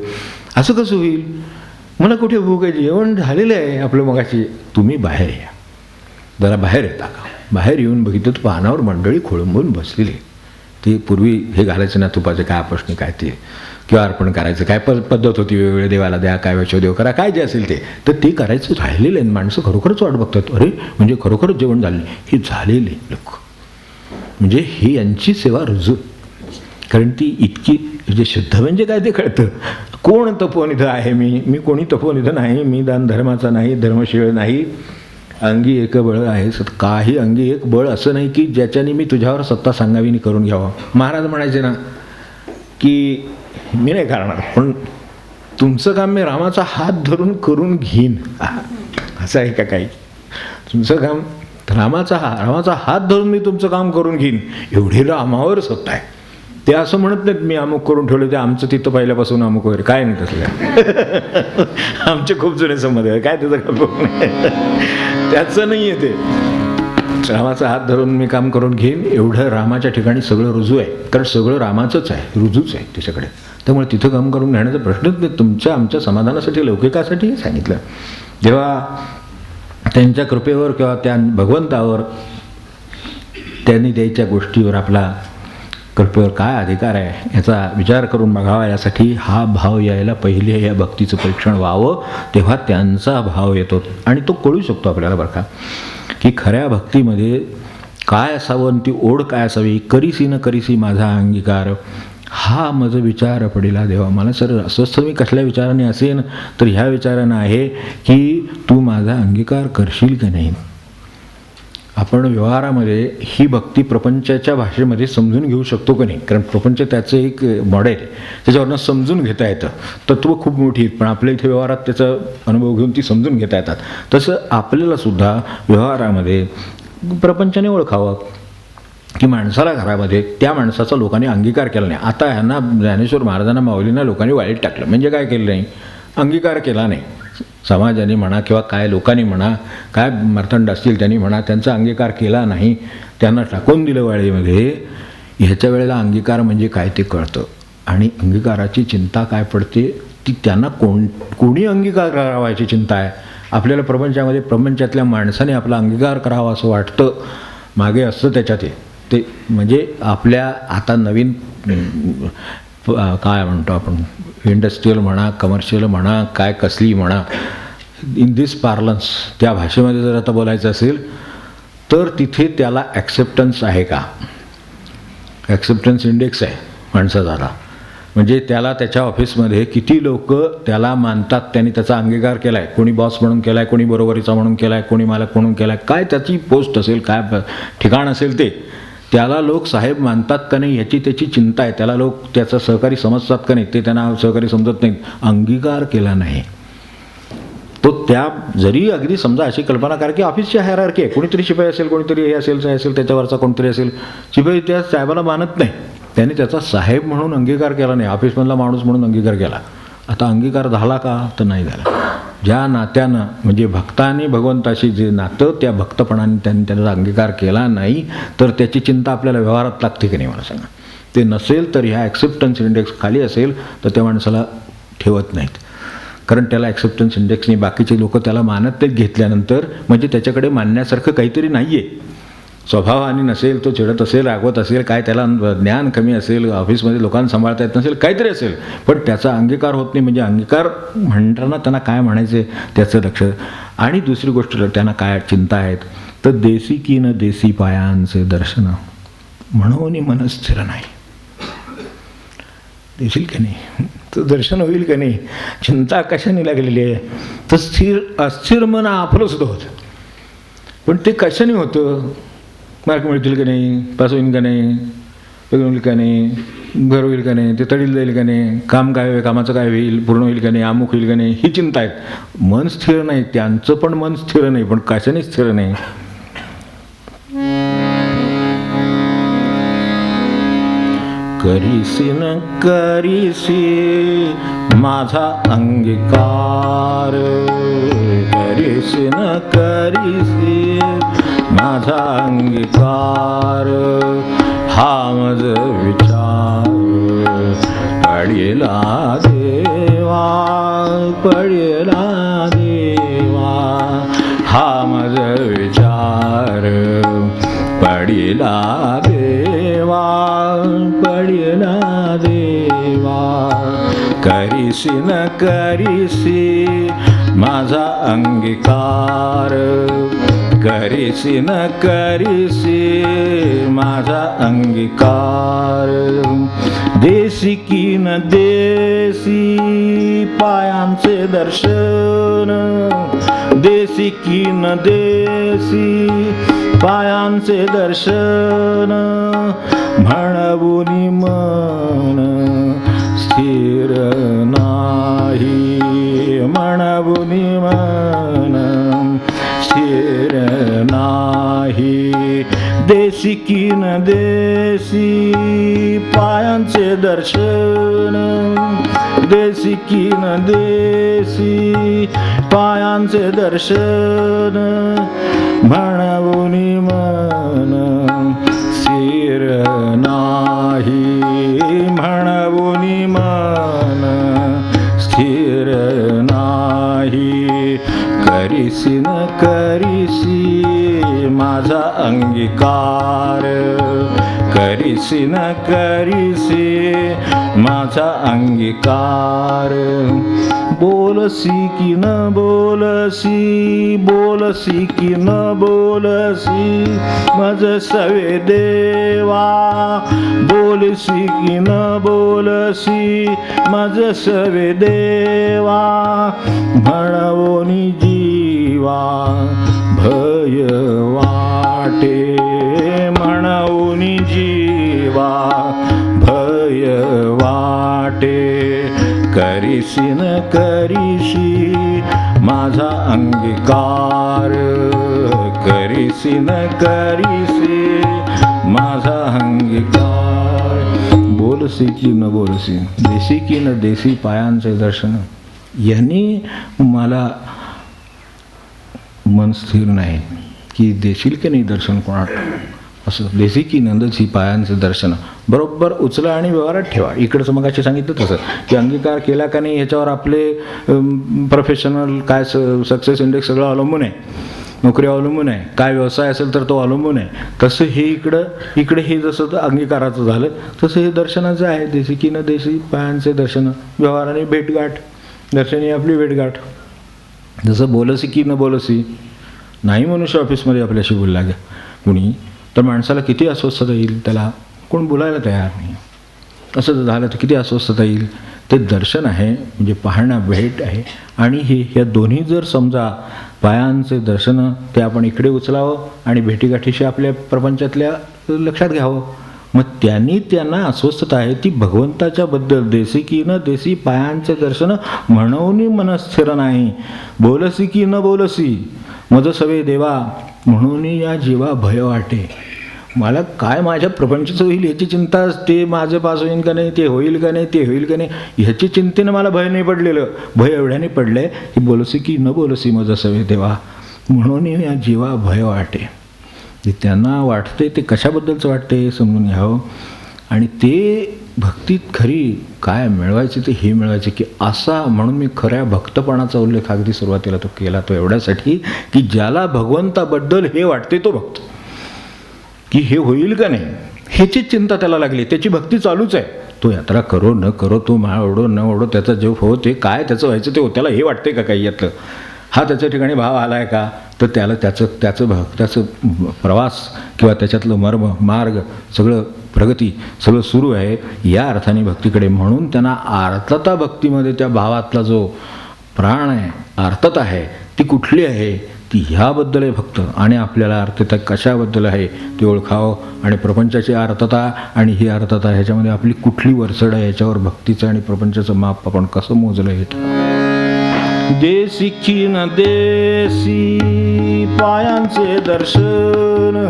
असं कसं होईल, मला कुठे भूक आहे, जेवण झालेलं आहे आपलं मगाशी. तुम्ही बाहेर या, जरा बाहेर येता का. बाहेर येऊन बघितलं तर पानावर मंडळी खोळंबून बसलेली. ती पूर्वी हे घालायचे ना तुपाचे काय प्रश्न काय ते, किंवा अर्पण करायचं काय पद्धत होती, वेगवेगळे देवाला द्या, काय वैश्वदेव करा, काय जे असेल ते, तर ते करायचं राहिलेलं आहे. माणसं खरोखरच वाट बघतात, अरे म्हणजे खरोखरच जेवण झालं हे झालेले लोक, म्हणजे ही यांची सेवा रुजू, कारण ती इतकी म्हणजे शुद्ध म्हणजे काय ते कळतं. कोण तपोनिध आहे मी कोणी तपोनिध नाही, मी दान धर्माचा नाही, धर्मशीळ नाही, अंगी एक बळ आहे. काही अंगी एक बळ असं नाही की ज्याच्याने मी तुझ्यावर सत्ता सांगावी आणि करून घ्यावं. महाराज म्हणायचे ना की मी नाही करणार, पण तुमचं काम मी रामाचा हात धरून करून घेईन, असं आहे का काही. तुमचं काम रामाचा हात धरून मी तुमचं काम करून घेईन, एवढी रामावर सत्ता आहे. ते असं म्हणत नाहीत मी अमुक करून ठेवलं, ते आमचं तिथं पहिल्यापासून अमुक वगैरे काय नाही तसलं. आमचे खूप जुने संबंध आहे, काय त्याचं त्याचं नाही आहे. ते रामाचा हात धरून मी काम करून घेईन, एवढं रामाच्या ठिकाणी सगळं रुजू आहे, कारण सगळं रामाचंच आहे, रुजूच आहे त्याच्याकडे. त्यामुळे तिथं काम करून घेण्याचा प्रश्नच नाही. तुमच्या आमच्या समाधानासाठी, लौकिकासाठी सांगितलं. जेव्हा त्यांच्या कृपेवर किंवा त्या भगवंतावर त्यांनी द्यायच्या गोष्टीवर आपला कृपेवर काय अधिकार आहे याचा विचार करून बघावा. यासाठी हा भाव यायला पहिले या भक्तीचं परीक्षण व्हावं, तेव्हा त्यांचा भाव येतो आणि तो कळू शकतो आपल्याला बरं का, की खऱ्या भक्तीमध्ये काय असावं, ती ओढ काय असावी. करीसी न करीसी माझा अंगीकार, हा माझा विचार पडेला देवा. मला सर अस्वस्थ मी कसल्या विचाराने असेन, तर ह्या विचारानं आहे की तू माझा अंगीकार करशील की नाही. आपण व्यवहारामध्ये ही भक्ती प्रपंचाच्या भाषेमध्ये समजून घेऊ शकतो का नाही, कारण प्रपंच त्याचं एक मॉडेल, त्याच्यावरनं समजून घेता येतं. तत्त्व खूप मोठी आहेत, पण आपल्या इथे व्यवहारात त्याचा अनुभव घेऊन ती समजून घेता येतात. तसं आपल्याला सुद्धा व्यवहारामध्ये प्रपंचाने ओळखावं की माणसाला घरामध्ये त्या माणसाचा लोकांनी अंगीकार केला नाही. आता ह्यांना ज्ञानेश्वर महाराजांना माऊलींना लोकांनी वाईट टाकलं, म्हणजे काय केलं नाही, अंगीकार केला नाही. समाजाने म्हणा किंवा काय लोकांनी म्हणा, काय मार्तंड असतील त्यांनी म्हणा, त्यांचा अंगीकार केला नाही, त्यांना टाकून दिलं वाळीमध्ये. ह्याच्या वेळेला अंगीकार म्हणजे काय ते कळतं. आणि अंगीकाराची चिंता काय पडते ती त्यांना कोणी अंगीकार करावायची चिंता आहे. आपल्याला प्रपंचातल्या माणसाने आपला अंगीकार करावा असं वाटतं, मागे असतं त्याच्यात ते म्हणजे आपल्या आता नवीन काय म्हणतो आपण, इंडस्ट्रियल म्हणा, कमर्शियल म्हणा, काय कसली म्हणा, इन दिस पार्लन्स, त्या भाषेमध्ये जर आता बोलायचं असेल तर तिथे त्याला ॲक्सेप्टन्स आहे का? ॲक्सेप्टन्स इंडेक्स आहे माणसाचा. म्हणजे त्याला त्याच्या ऑफिसमध्ये किती लोक त्याला मानतात, त्यांनी त्याचा अंगीकार केला आहे. कोणी बॉस म्हणून केला आहे, कोणी बरोबरीचा म्हणून केला आहे, कोणी मालक म्हणून केला आहे, काय त्याची पोस्ट असेल, काय ठिकाण असेल ते, त्याला लोक साहेब मानतात का नाही ह्याची त्याची चिंता आहे. त्याला लोक त्याचा सहकारी समजतात का नाही ते त्यांना सहकारी समजत नाहीत. अंगीकार केला नाही तो त्या, जरी अगदी समजा अशी कल्पना करा की ऑफिसची हायरार्की आहे, कोणीतरी शिपाई असेल, कोणीतरी हे असेल त्याच्यावरचा कोणतरी असेल, शिपाई त्या साहेबाला मानत नाही, त्याने त्याचा साहेब म्हणून अंगीकार केला नाही, ऑफिसमधला माणूस म्हणून अंगीकार केला. आता अंगीकार झाला का? तर नाही झाला. ज्या नात्यानं म्हणजे भक्ताने भगवंताशी जे नातं, त्या भक्तपणाने त्यांनी त्याचा अंगीकार केला नाही तर त्याची चिंता आपल्याला व्यवहारात लागते की नाही मला सांगा. ते नसेल तर ह्या ॲक्सेप्टन्स इंडेक्स खाली असेल तर त्या माणसाला ठेवत नाहीत, कारण त्याला ॲक्सेप्टन्स इंडेक्सने बाकीचे लोक त्याला मानत घेतल्यानंतर म्हणजे त्याच्याकडे मानण्यासारखं काहीतरी नाही आहे. स्वभावाने नसेल, तो चिडत असेल, रागवत असेल, काय त्याला ज्ञान कमी असेल, ऑफिसमध्ये लोकांना सांभाळता येत नसेल, काहीतरी असेल, पण त्याचा अंगीकार होत नाही. म्हणजे अंगीकार म्हणताना त्यांना काय म्हणायचे त्याचं लक्ष. आणि दुसरी गोष्ट त्यांना काय चिंता आहेत तर देसी की न देसी पायांचे दर्शन म्हणून मन स्थिर नाही. देशील का नाही, तर दर्शन होईल का नाही, चिंता कशाने लागलेली आहे. तर अस्थिर मन आपलं सुद्धा होतं, पण ते कशाने होतं. मार्क मिळतील का नाही, पास होईल का नाही, लग्न होईल का नाही, घर होईल का नाही, ते तडील जाईल का नाही, काम काय होईल, कामाचं काय होईल, पूर्ण होईल का नाही, अमुक होईल का नाही, ही चिंता आहेत. मन स्थिर नाही, त्यांचं पण मन स्थिर नाही, पण कशाने स्थिर नाही. करीसी न करीसी माझा अंगीकार, करीसी न करीसी माझा अंगीकार, हा मज विचार पडिला देवा, पडिला देवा, हा मज विचार पडिला देवा, पडिला देवा. करीसी न करीसी माझा अंगीकार, करीसी न करीसी माझा अंगीकार. देसी की न देसी पायांचे दर्शन, देसी की न देसी पायांचे दर्शन, म्हणून मन स्थिर नाही, म्हणून मन स्थिर नाही. देसी की न देसी पायांचे दर्शन, देसी की न देसी पायांचे दर्शन, म्हणून मन स्थिर नाही, म्हणून मन स्थिर नाही. करीसी न करीसी माझा अंगीकार, करीसी न करीसी माझा अंगीकार. बोलसी की न बोलसी, बोलसी की न बोलसी मज सवे देवा, बोलसी की न बोलसी मज सवे देवा, म्हणून जीवा भय वाटे, म्हणून जीवा भय वाटे. करीसी न करीसी माझा अंगीकार, करीसी न करीसी माझा अंगीकार. बोलसी की न बोलसी, देसी की न देसी पायांचे दर्शन, यांनी मला मन स्थिर नाही की देशील की नाही दर्शन कोणाला असं देसी की नंदची पायांचे दर्शन. बरोबर उचला आणि व्यवहारात ठेवा. इकडचं मग अशी सांगितलं तसं की अंगीकार केला का नाही याच्यावर आपले प्रोफेशनल काय सक्सेस इंडेक्स सगळं अवलंबून आहे, नोकरी अवलंबून आहे, काय व्यवसाय असेल तर तो अवलंबून आहे. तसं हे इकडे हे जसं अंगीकाराचं झालं तसं हे दर्शनाचं आहे. देसी की न देसी पायांचे दर्शन, व्यवहाराने भेटगाठ, दर्शनी आपली भेटगाठ. जसं बोलसी की न बोलसी, नाही मनुष्य ऑफिसमध्ये आपल्याशी बोलला गे कुणी तर माणसाला किती अस्वस्थता येईल, त्याला कोण बोलायला तयार नाही. असं जर झालं तर किती अस्वस्थता येईल. ते दर्शन आहे म्हणजे पाहणं, भेट आहे. आणि ह्या दोन्ही जर समजा पायांचे दर्शन ते आपण इकडे उचलावं आणि भेटीगाठीशी आपल्या प्रपंचातल्या लक्षात घ्यावं. मग त्यांना अस्वस्थता आहे ती भगवंताच्या बद्दल. देसी की न देसी पायांचे दर्शन म्हणून मनस्थिर नाही. बोलसी की न बोलसी मज सवे देवा म्हणून या जीवा भय वाटे. मला काय माझ्या प्रपंचाचं होईल याची चिंता असते. माझं पास होईल का नाही, ते होईल का नाही, ते होईल का नाही, ह्याची चिंतेनं मला भय नाही पडलेलं. भय एवढ्याने पडलं आहे की बोलसी की न बोलसी मज सवे देवा म्हणून या जीवा भय वाटे. जे त्यांना वाटते ते कशाबद्दलचं वाटते हे समजून घ्यावं. आणि ते भक्तीत खरी काय मिळवायचे ते हे मिळवायचे की असा. म्हणून मी खऱ्या भक्तपणाचा उल्लेख अगदी सुरुवातीला तो केला, तो एवढ्यासाठी की ज्याला भगवंताबद्दल हे वाटते तो भक्त, की हे होईल का नाही ह्याची चिंता त्याला लागली, त्याची भक्ती चालूच आहे. तो यात्रा करो न करो, तो माळ ओढो न ओढो, त्याचा जीव हो ते काय त्याचं व्हायचं ते हो, त्याला हे वाटते का काही यातलं, हा त्याच्या ठिकाणी भाव आला आहे का, तर त्याला त्याचं भक्ताचं प्रवास किंवा त्याच्यातलं मर्म मार्ग सगळं प्रगती सगळं सुरू आहे या अर्थाने भक्तीकडे. म्हणून त्यांना आर्तता भक्तीमध्ये त्या भावातला जो प्राण आहे, आर्तता आहे ती कुठली आहे, ती ह्याबद्दल आहे भक्त. आणि आपल्याला आर्तता कशाबद्दल आहे ते ओळखावं. आणि प्रपंचाची आर्तता आणि ही आर्तता ह्याच्यामध्ये आपली कुठली वरचढ आहे याच्यावर भक्तीचं आणि प्रपंचाचं माप आपण कसं मोजलं हे. देसी की न देसी पायांचे दर्शन,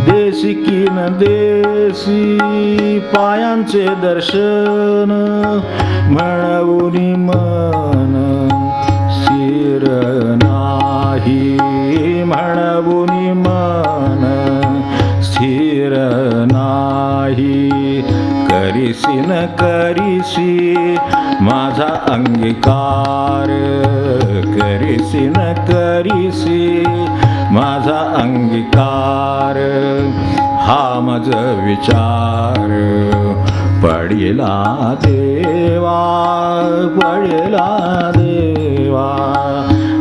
देसी की न देसी पायांचे दर्शन म्हणून मन स्थिर नाही, म्हणून मन स्थिर नाही. करीसी न करीसी माझा अंगीकार, करीसी न करीसी माझा अंगीकार. हा मज विचार पडिला देवा, पडिला देवा.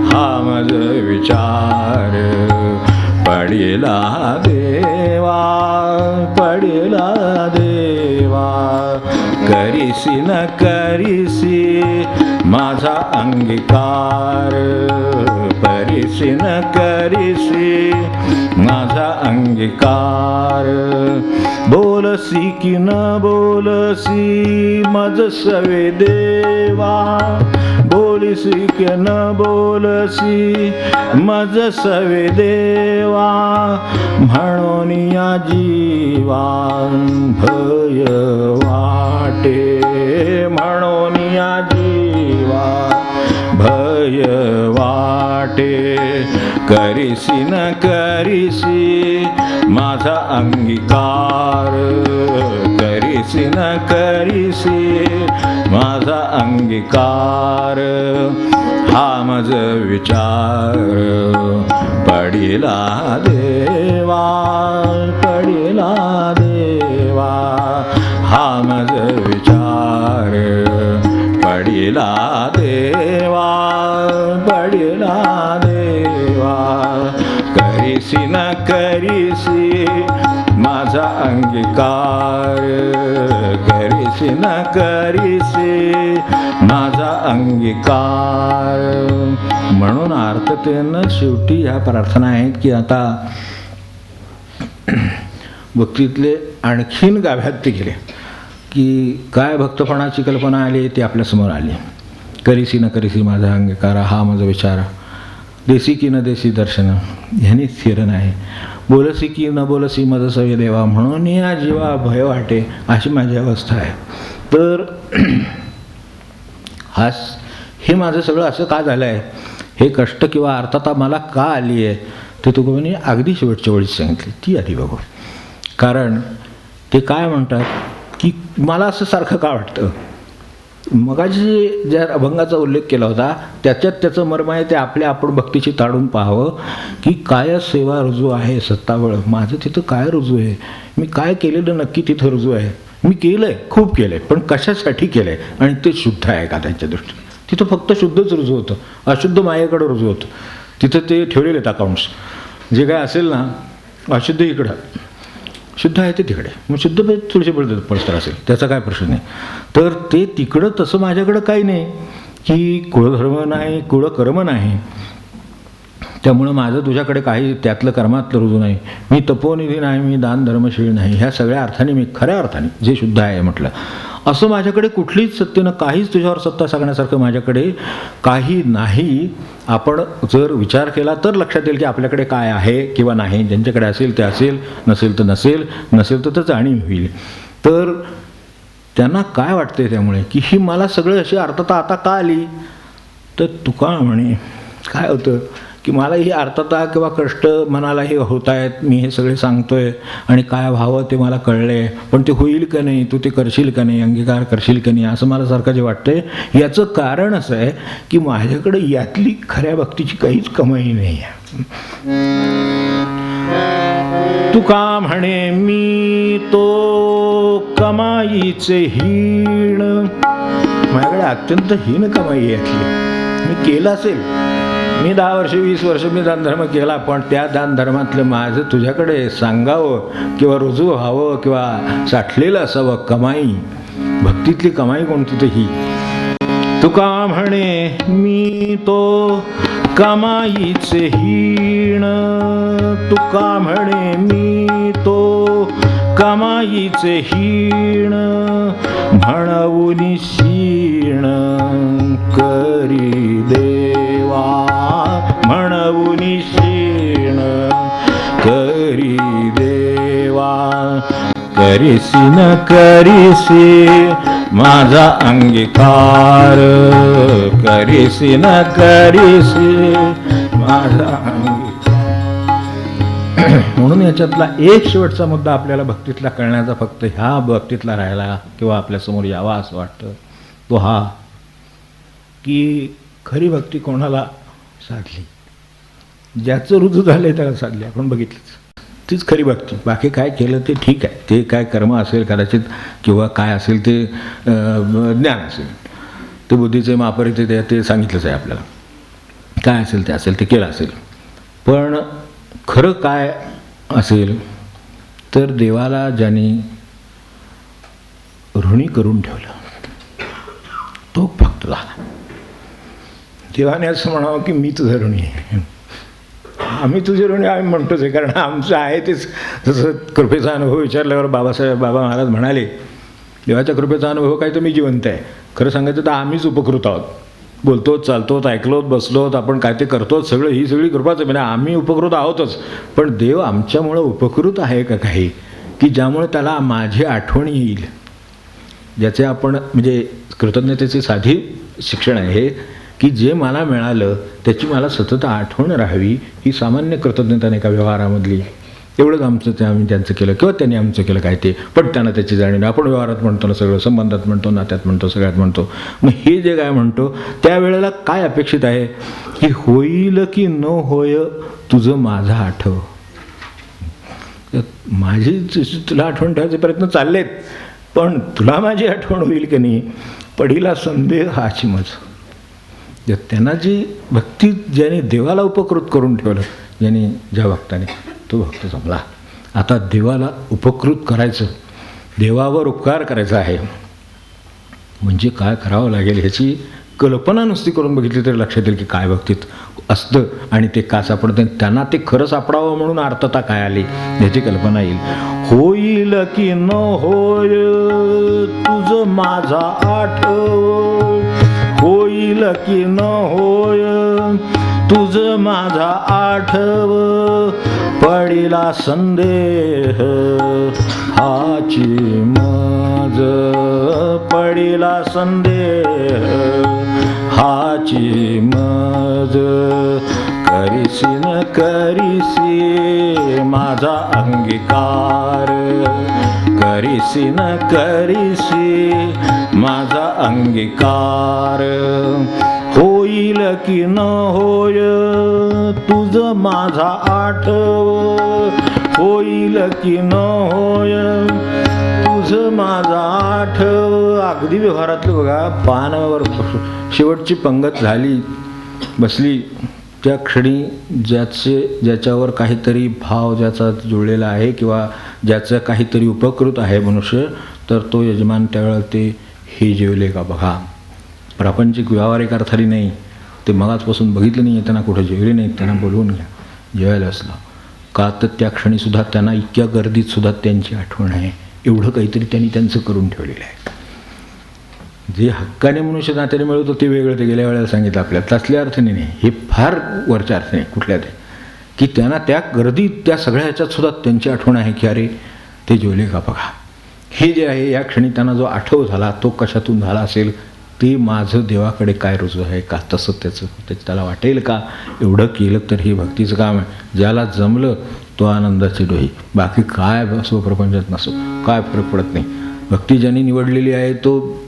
हा मज विचार पडिला देवा, पडिला देवा. करीसी न करीसी माझा अंगीकार, करीसी न करीसी माझा अंगीकार. बोलसी की न बोलसी मज सवे देवा, बोलसी की न बोलसी मज सवे देवा. म्हणून या जीवा भय वाटे, म्हणून या जीवा भय वाटे. करीसी न करीसी माझा अंगीकार, करीसी न करीसी माझा अंगीकार. हा मज विचार पडिला देवा, पडिला देवा. हा मज विचार पडिला देवा, पडिला देवा. करीसी न करीसी माझा अंगीकार, करीसी न करीसी माझा अंगीकार. म्हणून अर्थतेनं शेवटी ह्या प्रार्थना आहेत की आता भक्तीतले आणखीन गाभ्यात ते गेले की काय भक्तपणाची कल्पना आली ती आपल्यासमोर आली. करीसी न करीसी माझा अंगीकार, हा माझा विचार. देसी की न देसी दर्शन ह्याने स्थिर नाही. बोलसी की न बोलसी मज सवे देवा म्हणून या जीवा भय वाटे, अशी माझी अवस्था आहे. तर हे माझं सगळं असं का झालं आहे, हे कष्ट किंवा अर्थता मला का आली आहे ते तुकोबांनी अगदी शेवटच्या वेळीच सांगितली. ती आधी बघू. कारण ते काय म्हणतात की मला असं सारखं का वाटतं. मगाशी ज्या अभंगाचा उल्लेख केला होता त्याच्यात त्याचं मर्म आहे ते आपल्या आपण भक्तीची ताडून पाहावं की काय सेवा रुजू आहे सत्तावळ. माझं तिथं काय रुजू आहे, मी काय केलेलं नक्की तिथं रुजू आहे. मी केलं आहे, खूप केलं आहे, पण कशासाठी केलं आहे आणि ते शुद्ध आहे का त्यांच्या दृष्टीने. तिथं फक्त शुद्धच रुजू होतं, अशुद्ध मायेकडं रुजू होतं. तिथं ते ठेवलेले आहेत अकाउंट्स. जे काय असेल ना अशुद्ध इकडं, शुद्ध आहे ते तिकडे. मग शुद्ध थोडेसे परिसर असेल त्याचा काय प्रश्न नाही. तर ते तिकडं तसं माझ्याकडं काही नाही की कुळधर्म नाही कुळकर्म नाही, त्यामुळं माझं तुझ्याकडे काही त्यातलं कर्मातलं रुजू नाही. मी तपोनिधी नाही, मी दान धर्मशील नाही. ह्या सगळ्या अर्थाने मी खऱ्या अर्थाने जे शुद्ध आहे म्हटलं असं माझ्याकडे कुठलीच सत्तेनं काहीच तुझ्यावर सत्ता सांगण्यासारखं माझ्याकडे काही नाही. आपण जर विचार केला तर लक्षात येईल की आपल्याकडे काय आहे किंवा नाही. ज्यांच्याकडे असेल ते असेल, नसेल तर नसेल, नसेल तर जाणीव होईल. तर त्यांना काय वाटते त्यामुळे की ही मला सगळं अशी अर्थता आता का आली. तर तुका म्हणे काय होतं की मला ही अर्थता किंवा कष्ट मनाला हे होत आहेत, मी हे सगळे सांगतोय आणि काय व्हावं ते मला कळले, पण ते होईल का नाही, तू ते करशील का नाही, अंगीकार करशील का नाही, असं मला सारखं जे वाटतंय. याचं कारण असं आहे की माझ्याकडे यातली खऱ्या भक्तीची काहीच कमाई नाही आहे. तुका म्हणे मी तो कमाईचे हीण, माझ्याकडे अत्यंत हीन कमाई आहे यातली. मी केलं असेल, मी 10 वर्ष 20 वर्ष मी दानधर्म केला, पण त्या दानधर्मातलं माझं तुझ्याकडे सांगावं किंवा रुजू व्हावं किंवा साठलेलं असावं कमाई, भक्तीतली कमाई कोणती तर ही. तुका म्हणे मी तो कमाईचे हीण, तुका म्हणे मी तो कमाईचे हीण, म्हणून शीण करी देवा, म्हणून शीण करी देवा. करीसी न करीसी माझा अंगीकार, करीसी न करीसी माझा अंगीकार. म्हणून याच्यातला एक शेवटचा मुद्दा आपल्याला भक्तीतला कळण्याचा, फक्त ह्या भक्तीतला राहायला किंवा आपल्यासमोर यावा असं वाटतं, तो हा की खरी भक्ती कोणाला साधली, ज्याचं रुजू झालं त्याला साधली. आपण बघितलंच, तीच खरी भक्ती. बाकी काय केलं ते ठीक आहे, ते काय कर्म असेल कदाचित किंवा काय असेल ते ज्ञान असेल, ते बुद्धीचे मापरी ते सांगितलंच आहे आपल्याला. काय असेल ते असेल, ते केलं असेल. पण खरं काय असेल तर देवाला ज्याने ऋणी करून ठेवलं तो भक्त झाला. देवाने असं म्हणावं की मी तुझं ऋणी आहे. आम्ही तुझे ऋणी आम्ही म्हणतोच आहे, कारण आमचं आहे तेच. जसं कृपेचा अनुभव विचारल्यावर बाबा महाराज म्हणाले देवाच्या कृपेचा अनुभव काय तर मी जिवंत आहे. खरं सांगायचं तर आम्हीच उपकृत आहोत. बोलतो, चालतो, ऐकलोत, बसलोत, आपण काय ते करतोच, सगळं ही सगळी कृपाच आहे. म्हणजे आम्ही उपकृत आहोतच, पण देव आमच्यामुळं उपकृत आहे का काही की ज्यामुळे त्याला माझी आठवण येईल, ज्याचे आपण म्हणजे कृतज्ञतेचे साधी शिक्षण आहे हे की जे मला मिळालं त्याची मला सतत आठवण राहावी, ही सामान्य कृतज्ञता नाही का व्यवहारामधली. एवढंच आम्ही त्यांचं केलं किंवा त्यांनी आमचं केलं काय ते, पण त्यांना त्याची जाणीव. आपण व्यवहारात म्हणतो ना, सगळं संबंधात म्हणतो, नात्यात म्हणतो, सगळ्यात म्हणतो. मग हे जे काय म्हणतो त्यावेळेला काय अपेक्षित आहे की होईल की न होय तुझं माझा आठव. माझी तुला आठवण ठेवायचे प्रयत्न चाललेत, पण तुला माझी आठवण होईल की नाही पडीला संदेह हाची मज. त्यांना जी भक्ती ज्याने देवाला उपकृत करून ठेवलं, ज्याने ज्या भक्ताने, तो भक्त जमला. आता देवाला उपकृत करायचं, देवावर उपकार करायचा आहे म्हणजे काय करावं लागेल ह्याची कल्पना नुसती करून बघितली तरी लक्षात येईल की काय भक्तीत असतं आणि ते का सापडतं. त्यांना ते खरं सापडावं म्हणून अर्थता काय आली ह्याची कल्पना येईल. होईल की न होय तुझं माझा आठव, होईल की न होय तुझं माझा आठव, पडिला संदेह हाची मज, पडिला संदेह हाची मज, करीसी न करीसी माझा अंगीकार, करीसी न करीसी माझा अंगीकार, होईल की न होय तुझ माझा आठव, होईल की न होय तुझ माझा आठव. अगदी व्यवहारातलं बघा, पानावर शेवटची पंगत झाली, बसली, त्या क्षणी ज्याच्यावर काहीतरी भाव ज्याचा जुळलेला आहे किंवा ज्याचं काहीतरी उपकृत आहे मनुष्य, तर तो यजमान त्यावेळेला ते हे जेवले का बघा. प्रापंचिक व्यावहारिक अर्थाने नाही, ते मगाचपासून बघितलं नाही, त्यांना कुठं जेवले नाहीत, त्यांना बोलवून घ्या जेवायला असलं का. तर त्या क्षणीसुद्धा त्यांना इतक्या गर्दीतसुद्धा त्यांची आठवण आहे, एवढं काहीतरी त्यांनी त्यांचं करून ठेवलेलं आहे. जे हक्काने मनुष्य नात्याने मिळवतो ते वेगळं, ते गेल्या वेळेला सांगितलं आपल्याला, तसल्या अर्थाने नाही, हे फार वरच्या अर्थाने कुठल्या ते, की त्यांना त्या गर्दीत त्या सगळ्या ह्याच्यातसुद्धा त्यांची आठवण आहे की अरे ते जेवले का बघा. हे जे आहे या क्षणी त्यांना जो आठव झाला तो कशातून झाला असेल, ते माझं देवाकडे काय रुजू आहे का, तसं त्याला वाटेल का. एवढं केलं तर हे भक्तीचं काम आहे. ज्याला जमलं तो आनंदाची डोही, बाकी काय असो प्रपंचात नसो काय फरक पडत नाही. भक्ती ज्यांनी निवडलेली आहे तो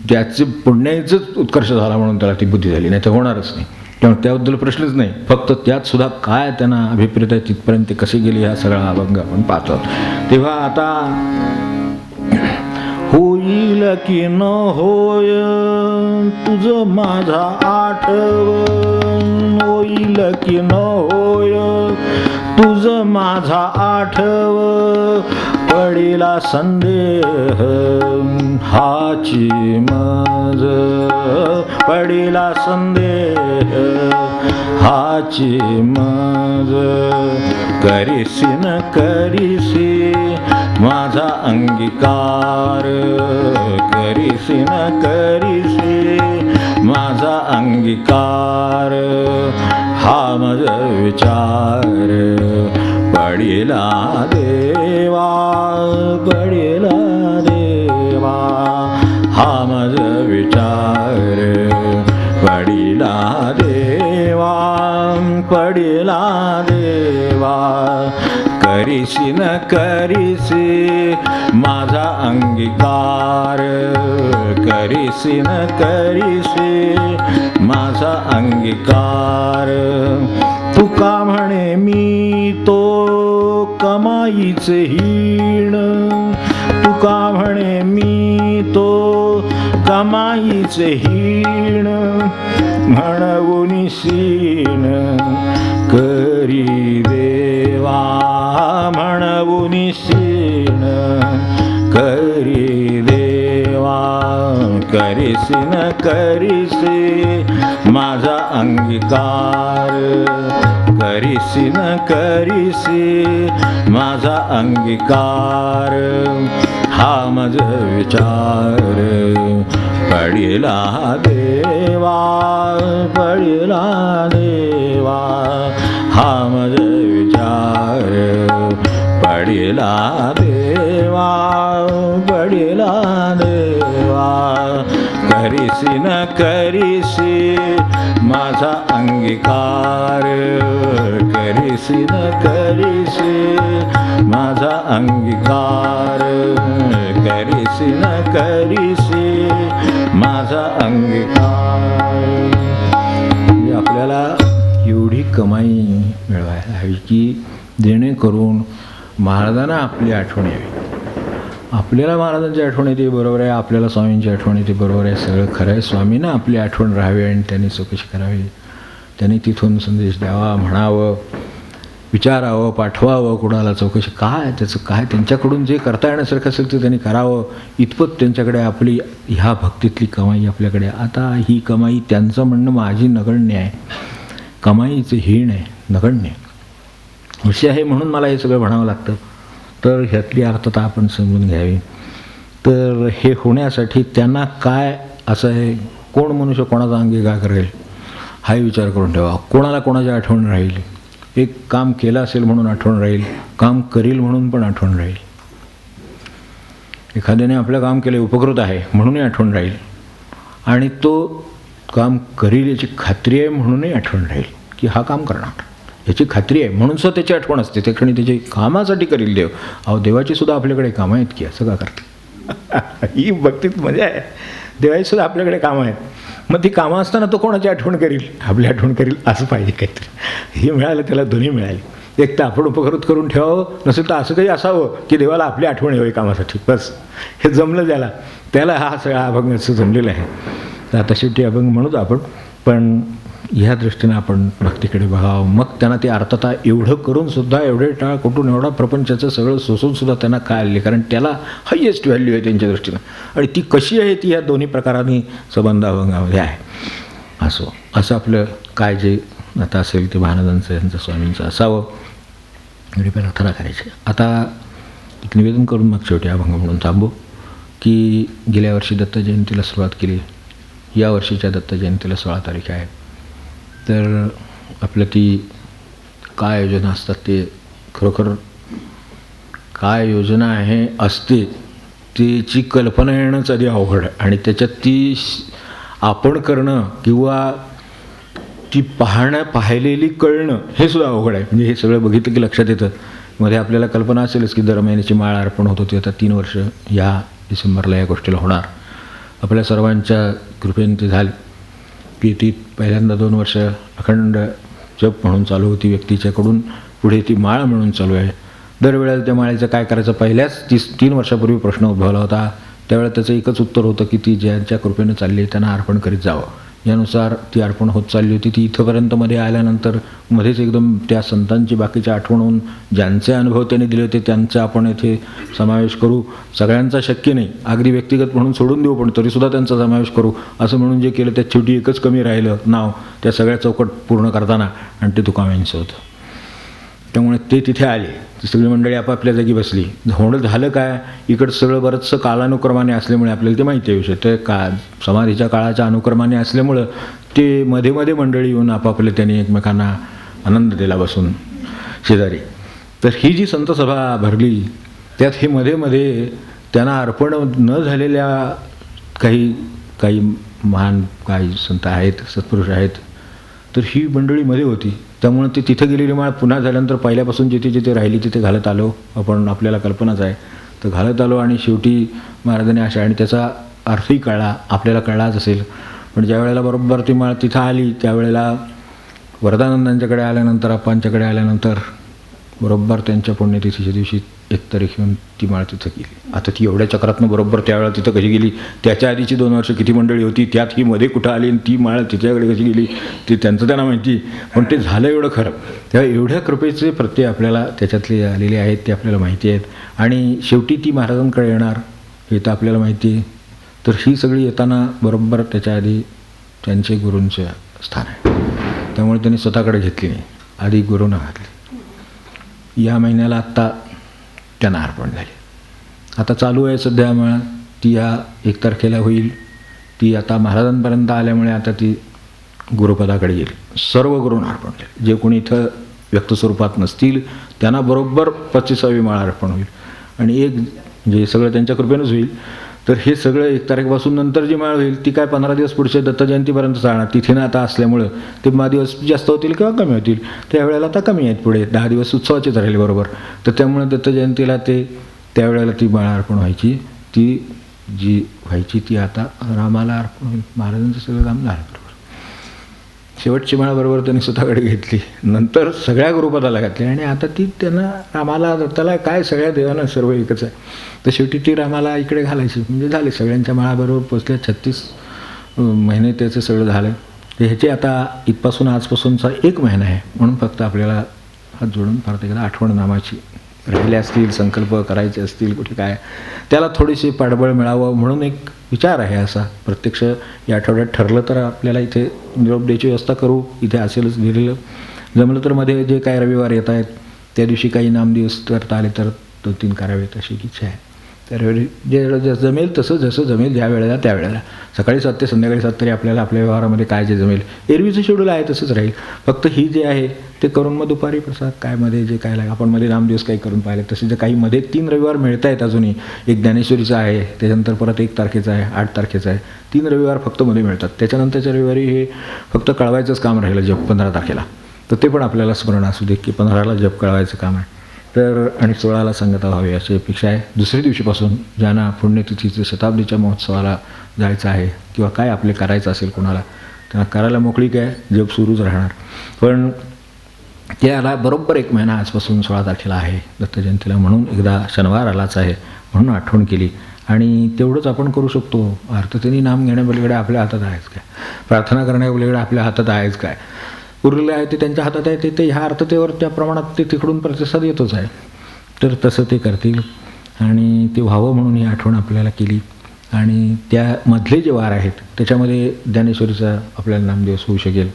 त्याचे पुण्याचंच उत्कर्ष झाला म्हणून त्याला ती बुद्धी झाली, नाही तर होणारच नाही. त्यामुळे त्याबद्दल प्रश्नच नाही. फक्त त्यात सुद्धा काय त्यांना अभिप्रेत आहे, तिथपर्यंत ते कसे गेले हा सगळा अभंग आपण पाहतो. तेव्हा आता होईल की न होय तुझ माझा आठव, होईल की न होय तुझ माझा आठव, पडिला संदेह हाची मज, पडिला संदेह हाची मज, करीसी न करीसी माझा अंगीकार, करीसी न करीसी माझा अंगीकार, हा मज विचार पडिला देवा, पडिला देवा, हा मज विचार पडिला देवा, पडिला देवा, करीसी न करीसी माझा अंगीकार, करीसी न करीसी माझा अंगीकार. तुका म्हणे मी तो कमाईचे हीण, तुका म्हणे मी तो कमाईचे हीण, म्हणून सीण करी देवा, म्हणून सीण करी देवा, करीसी न करीसी माझा अंगीकार, करीसी न करीसी माझा अंगीकार, हा मज विचार पडिला देवा, पडिला देवा, हा मज विचार पडिला देवा, पडिला देवा, करीसी न करीसी माझा अंगीकार, करीसी न करीसी माझा अंगीकार, करीसी न करीसी माझा अंगीकार. आपल्याला एवढी कमाई मिळवायला हवी की जेणेकरून महाराजांना आपली आठवण यावी. आपल्याला महाराजांची आठवण येते बरोबर आहे, आपल्याला स्वामींची आठवण येते बरोबर आहे, सगळं खरं आहे. स्वामींना आपली आठवण राहावी आणि त्यांनी चौकशी करावी, त्यांनी तिथून संदेश द्यावा, म्हणावं, विचारावं, पाठवावं कुणाला, चौकशी काय त्याचं काय, त्यांच्याकडून जे करता येण्यासारखं असेल ते त्यांनी करावं. इतपत त्यांच्याकडे आपली ह्या भक्तीतली कमाई आपल्याकडे. आता ही कमाई त्यांचं म्हणणं माझी नगण्य आहे, कमाईचं हीण आहे, नगण्य विषय आहे, म्हणून मला हे सगळं म्हणावं लागतं. तर ह्यातली अर्थता आपण समजून घ्यावी. तर हे होण्यासाठी त्यांना काय असं आहे, कोण मनुष्य कोणाचा अंगीकार करेल हाही विचार करून ठेवा. कोणाला कोणाची आठवण राहील, एक काम केलं असेल म्हणून आठवण राहील, काम करील म्हणून पण आठवण राहील. एखाद्याने आपलं काम केलं, उपकृत आहे म्हणूनही आठवण राहील, आणि तो काम करील याची खात्री आहे म्हणूनही आठवण राहील. की हा काम करणार, याची खात्री आहे, म्हणून सुद्धा त्याची आठवण असते. त्या क्षणी त्याची कामासाठी करील देव. अहो, देवाची सुद्धा आपल्याकडे कामं आहेत की, असं का करते? ही भक्तीत मजा आहे. देवाची सुद्धा आपल्याकडे कामं आहेत. मग ती कामं असताना तो कोणाची आठवण करील? आपली आठवण करील, असं पाहिजे काहीतरी. हे मिळालं त्याला, दोन्ही मिळाले. एक तर आपण उपकृत करून ठेवावं, नसेल तर असं काही असावं की देवाला आपली आठवण यावी कामासाठी. बस हे जमलं त्याला हा सगळा अभंग असं जमलेलं आहे. तर आता शेवटी अभंग म्हणूच आपण, पण ह्या दृष्टीनं आपण भक्तीकडे बघावं. मग त्यांना ती अर्थता एवढं करूनसुद्धा, एवढे टाळ कुठून एवढा प्रपंचाचं सगळं सोसूनसुद्धा त्यांना काय आली, कारण त्याला हायेस्ट व्हॅल्यू आहे त्यांच्या दृष्टीनं. आणि ती कशी आहे ती ह्या दोन्ही प्रकारांनी संबंध अभंगामध्ये आहे. असं आपलं काय जे आता असेल ते महाराजांचं, यांचं, स्वामींचं असावं एवढी प्रार्थना करायची. आता एक निवेदन करून मग शेवटी अभंग म्हणून थांबू की गेल्या वर्षी दत्त जयंतीला सुरुवात केली. या वर्षीच्या दत्त जयंतीला 16 तारीख आहे. तर आपलं ती काय योजना असतात ते खरोखर काय योजना आहे असते त्याची कल्पना येणंच आधी अवघड आहे. आणि त्याच्यात ती आपण करणं किंवा ती पाहिलेली कळणं हे सुद्धा अवघड आहे. म्हणजे हे सगळं बघितलं की लक्षात येतं. मध्ये आपल्याला कल्पना असेलच की दर महिन्याची माळ अर्पण होत होती. आता 3 वर्ष या डिसेंबरला या गोष्टीला होणार. आपल्या सर्वांच्या कृपेने ती झाली की ती पहिल्यांदा 2 वर्ष अखंड जप म्हणून चालू होती व्यक्तीच्याकडून, पुढे ती माळ म्हणून चालू आहे. दरवेळेला त्या माळेचं काय करायचं पहिल्याच 3 वर्षापूर्वी प्रश्न उद्भवला होता. त्यावेळेला त्याचं एकच उत्तर होतं की ती ज्यांच्या कृपेनं चालली त्यांना अर्पण करीत जावं. यानुसार ती अर्पण होत चालली होती. ती इथंपर्यंत मध्ये आल्यानंतर मध्येच एकदम त्या संतांची बाकीच्या आठवण होऊन ज्यांचे अनुभव त्यांनी दिले होते त्यांचा आपण येथे समावेश करू. सगळ्यांचा शक्य नाही, अगदी व्यक्तिगत म्हणून सोडून देऊ, पण तरीसुद्धा त्यांचा समावेश करू असं म्हणून जे केलं त्यात शेवटी एकच कमी राहिलं नाव त्या सगळ्या चौकट पूर्ण करताना, आणि ते तुकारामांचं होतं. त्यामुळे ते तिथे आले. ती सगळी मंडळी आपापल्या जागी बसली. झालं काय, इकडं सगळं बरंचसं कालानुक्रमाने असल्यामुळे आपल्याला ते माहिती आहे विषय. ते समाधीच्या काळाच्या अनुक्रमाने असल्यामुळं ते मध्ये मध्ये मंडळी येऊन आपापले त्यांनी एकमेकांना आनंद दिला बसून शेजारी. तर ही जी संत सभा भरली त्यात हे मध्ये मध्ये त्यांना अर्पण न झालेल्या काही महान काही संत आहेत, सत्पुरुष आहेत, तर ही मंडळी मध्ये होती. त्यामुळे ती तिथं गेलेली माळ पुन्हा झाल्यानंतर पहिल्यापासून जिथे जिथे राहिली तिथे घालत आलो. आपण आपल्याला कल्पनाच आहे तर घालत आलो. आणि शेवटी महाराजांनी अशा, आणि त्याचा अर्थही कळला, आपल्याला कळलाच असेल. पण ज्या वेळेला बरोबर ती माळ तिथं आली त्यावेळेला वरदानंदांच्याकडे आल्यानंतर, आप्पांच्याकडे आल्यानंतर बरोबर त्यांच्या पुण्यतिथीच्या दिवशी 1 तारीख येऊन ती माळ तिथं गेली. आता ती एवढ्या चक्रातनं बरोबर त्यावेळेला तिथं कशी गेली, त्याच्या आधीची 2 वर्ष किती मंडळी होती, त्यात ही मध्ये कुठं आली आणि ती माळ तिच्याकडे कशी गेली ती त्यांचं त्यांना माहिती. पण ते झालं एवढं खरं. तेव्हा एवढ्या कृपेचे प्रत्यय आपल्याला त्याच्यातले आलेले आहेत, ते आपल्याला माहिती आहेत. आणि शेवटी ती महाराजांकडे येणार हे तर आपल्याला माहिती आहे. तर ही सगळी येताना बरोबर त्याच्या आधी त्यांचे गुरूंचे स्थान आहे. त्यामुळे त्यांनी स्वतःकडे घेतली नाही, आधी गुरूंना घातली. या महिन्याला आत्ता त्यांना अर्पण झाले. आता चालू आहे सध्या माळ, ती या 1 तारखेला होईल. ती आता महाराजांपर्यंत आल्यामुळे आता ती गुरुपदाकडे गेली. सर्व गुरूंना अर्पण झाले. जे कोणी इथं व्यक्तस्वरूपात नसतील त्यांना बरोबर 25वी माळ अर्पण होईल. आणि म्हणजे सगळं त्यांच्या कृपेनंच होईल. तर हे सगळं 1 तारखेपासून नंतर जी माळ होईल ती काय 15 दिवस पुढच्या दत्त जयंतीपर्यंत चालणार. तिथेनं आता असल्यामुळं ते दिवस जास्त होतील किंवा कमी होतील. त्यावेळेला आता कमी आहेत, पुढे 10 दिवस उत्सवाचेच राहिले बरोबर. तर त्यामुळे दत्त जयंतीला त्यावेळेला ती माळ अर्पण व्हायची. ती जी व्हायची ती आता रामाला अर्पण होईल. महाराजांचं सगळं काम झालं बरोबर. शेवटची माळ बरोबर त्यांनी स्वतःकडे घेतली, नंतर सगळ्या गुरुपदाला घातली. आणि आता ती त्यांना रामाला दत्ताला काय सगळ्या देवानं सर्व एकच आहे. तर शेवटी ती रामाला इकडे घालायची. म्हणजे झाले सगळ्यांच्या माळाबरोबर पोचल्या. 36 महिने त्याचं सगळं झालं. ह्याची आता इथपासून आजपासूनचा 1 महिना आहे. म्हणून फक्त आपल्याला हात जोडून परत एकदा आठवण नामाची राहिले असतील, संकल्प करायचे असतील कुठे काय, त्याला थोडीशी पाठबळ मिळावं म्हणून एक विचार आहे असा. प्रत्यक्ष या आठवड्यात ठरलं तर आपल्याला इथे निरोप द्यायची व्यवस्था करू. इथे असेलच दिलेलं. जमलं तर मध्ये जे काय रविवार येत आहेत त्या दिवशी काही नामदिवस करता आले तर 2-3 करावेत अशी इच्छा आहे. तर जे जमेल तसं, जसं जमेल ज्या वेळेला त्यावेळेला, सकाळी 7 ते संध्याकाळी 7 तरी आपल्याला आपल्या व्यवहारामध्ये काय जे जमेल. एरवीचं शेड्यूल आहे तसंच राहील. फक्त ही जे आहे ते करून मग दुपारी प्रसाद काय मध्ये जे काय लागेल. आपण मध्ये नामदिवस काही करून पाहिले तसे जे काही मध्ये 3 रविवार मिळत आहेत अजूनही. एक ज्ञानेश्वरीचा आहे, त्याच्यानंतर परत 1 तारखेचा आहे, 8 तारखेचा आहे. 3 रविवार फक्त मध्ये मिळतात. त्याच्यानंतरच्या रविवारी हे फक्त कळवायचंच काम राहिलं जप 15 तारखेला. तर ते पण आपल्याला स्मरण असू दे की 15ला जप कळवायचं काम आहे. तर आणि 16ला सांगता व्हावी अशी अपेक्षा आहे. दुसऱ्या दिवशीपासून ज्यांना पुण्यतिथीचे शताब्दीच्या महोत्सवाला जायचं आहे किंवा काय आपले करायचं असेल कोणाला, त्यांना करायला मोकळीक आहे, जप सुरूच राहणार. पण त्याला बरोबर 1 महिना आजपासून 16 तारखेला आहे दत्तजयंतीला, म्हणून एकदा शनिवार आलाच आहे म्हणून आठवण केली. आणि तेवढंच आपण करू शकतो. आर्ततेने नाम घेण्यापलीकडे आपल्या हातात आहेच काय, प्रार्थना करण्यापलीकडे आपल्या हातात आहेच काय, उरलेलं आहे ते त्यांच्या हातात आहे. ते ह्या आर्ततेवर त्या प्रमाणात ते तिकडून प्रतिसाद येतोच आहे. तर तसं ते करतील आणि ते व्हावं म्हणून ही आठवण आपल्याला केली. आणि त्यामधले जे वार आहेत त्याच्यामध्ये ज्ञानेश्वरीचा आपल्याला नामदिवस होऊ शकेल,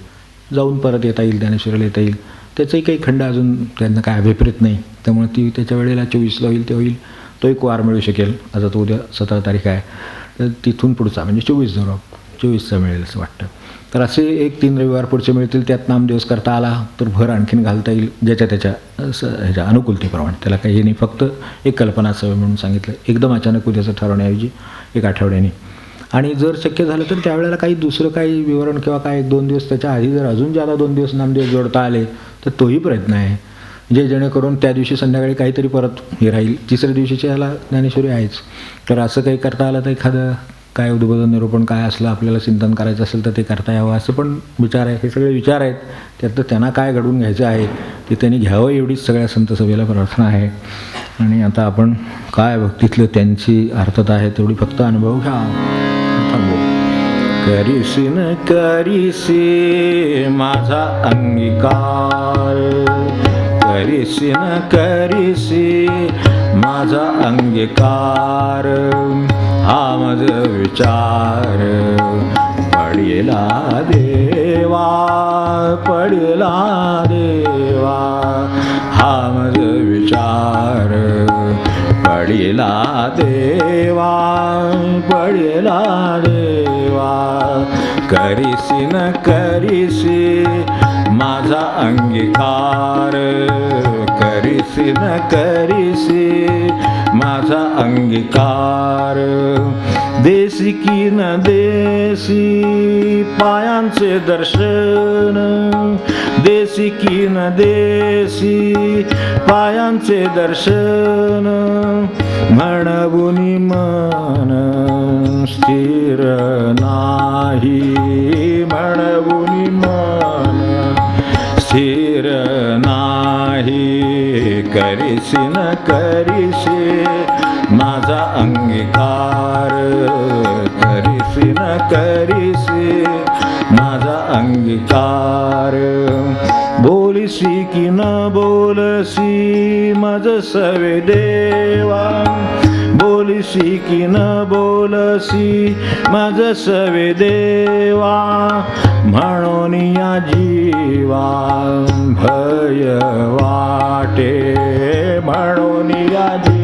जाऊन परत येता येईल, ज्ञानेश्वरीला येता येईल. त्याचाही काही खंड अजून त्यांना काय अभिप्रेत नाही, त्यामुळे ती त्याच्या वेळेला 24ला होईल ते होईल. तो एक वार मिळू शकेल. आता तो उद्या 17 तारीख आहे, तर तिथून पुढचा म्हणजे 24 धरू, 24चा मिळेल असं वाटतं. तर असे 1-3 रविवार पुढचे मिळतील. त्यात नामदिवस करता आला तर भर आणखीन घालता येईल ज्याच्या त्याच्या ह्याच्या अनुकूलतेप्रमाणे. त्याला काही नाही, फक्त एक कल्पना असावी म्हणून सांगितलं. एकदम अचानक उद्याचं ठरवण्याऐवजी 1 आठवड्याने. आणि जर शक्य झालं तर त्यावेळेला काही दुसरं काही विवरण किंवा काय 1-2 दिवस त्याच्या आधी जर अजून ज्यादा 2 दिवस नामदिवस जोडता आले तर तोही प्रयत्न आहे. जेणेकरून त्या दिवशी संध्याकाळी काहीतरी परत हे राहील. तिसऱ्या दिवशीच्या याला ज्ञानेश्वरी आहेच. तर असं काही करता आलं तर एखादं काय उद्बोधन निरूपण काय असलं आपल्याला चिंतन करायचं असेल तर ते करता यावं असं पण विचार आहे. हे सगळे विचार आहेत. त्यात त्यांना काय घडवून घ्यायचं आहे ते त्यांनी घ्यावं एवढीच सगळ्या संत सभेला प्रार्थना आहे. आणि आता आपण काय भक्तीतलं त्यांची अर्थता आहे तेवढी फक्त अनुभव घ्या. थांबू. करीसी न करीसी माझा अंगीकार, करीसी न करीसी माझा अंगीकार, हा मज विचार पडला देवा, पडला देवा, हा मज विचार पडला देवा, पडला देवा. करीसी न करीसी माझा अंगीकार, करीसी न करीसी माझा अंगीकार. देसी की न देसी पायांचे दर्शन, देसी की न देसी पायांचे दर्शन, म्हणूनी मन स्थिर नाही, म्हणूनी मन स्थिर नाही. करीसी न करीसी माझा अंगीकार, करीसी न करीसी माझा अंगीकार. बोलसी की न बोलसी मज सवे देवा, बोलसी की न बोलसी मज सवे देवा, म्हणून या जीवा भय वाटे, म्हणून या जीवा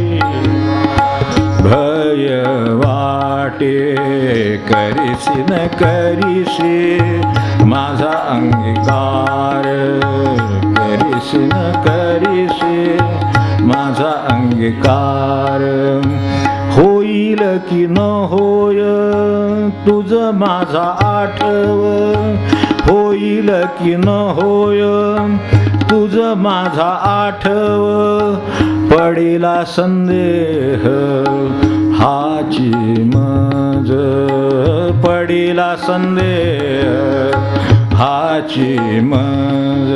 भय वाटे. करीसी न करीसी माझा अंगीकार, करीसी न करीसी माझा अंगीकार. होईल की न होय तुझ माझा आठव, होईल की न होय तुझ माझा आठव. पडिला संदेह हाची मज, पडिला संदेह हाची मज.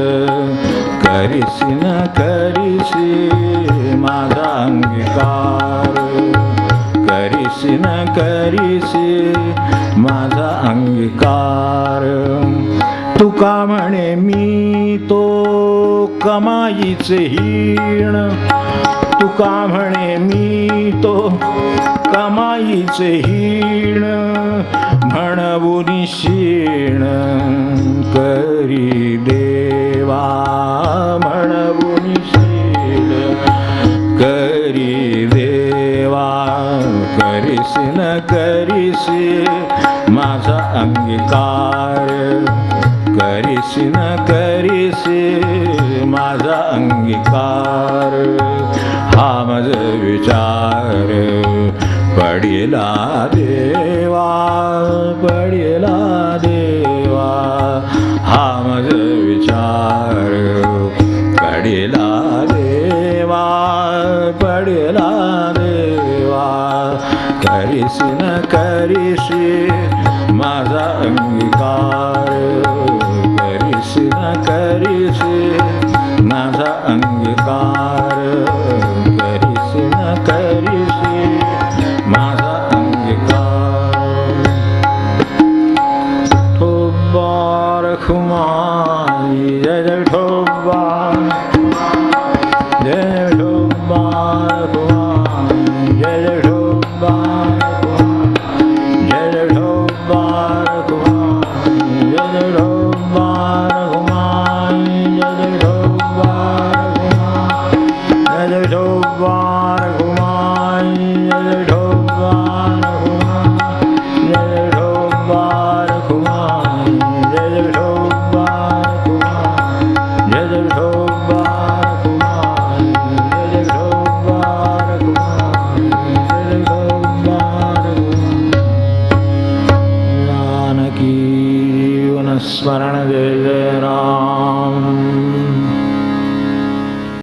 करीसी न करीसी माझा अंगीकार, करीसी न करीसी माझा अंगीकार. तुका म्हणे मी तो कमाईचे हीण, तुका म्हणे मी तो कमाईचे हीण, म्हणून शीण करी देवा, म्हणून शीण करी देवा. करीसी न करीसी माझा अंगीकार, करीसी न करीसी माझा अंगीकार. हा मज विचार पडला देवा, पडला देवा, हा मज विचार विचार पडिला देवा पडिला देवा करीसी न करीसी माझा अंगीकार करीसी न करीसी माझा अंगीकार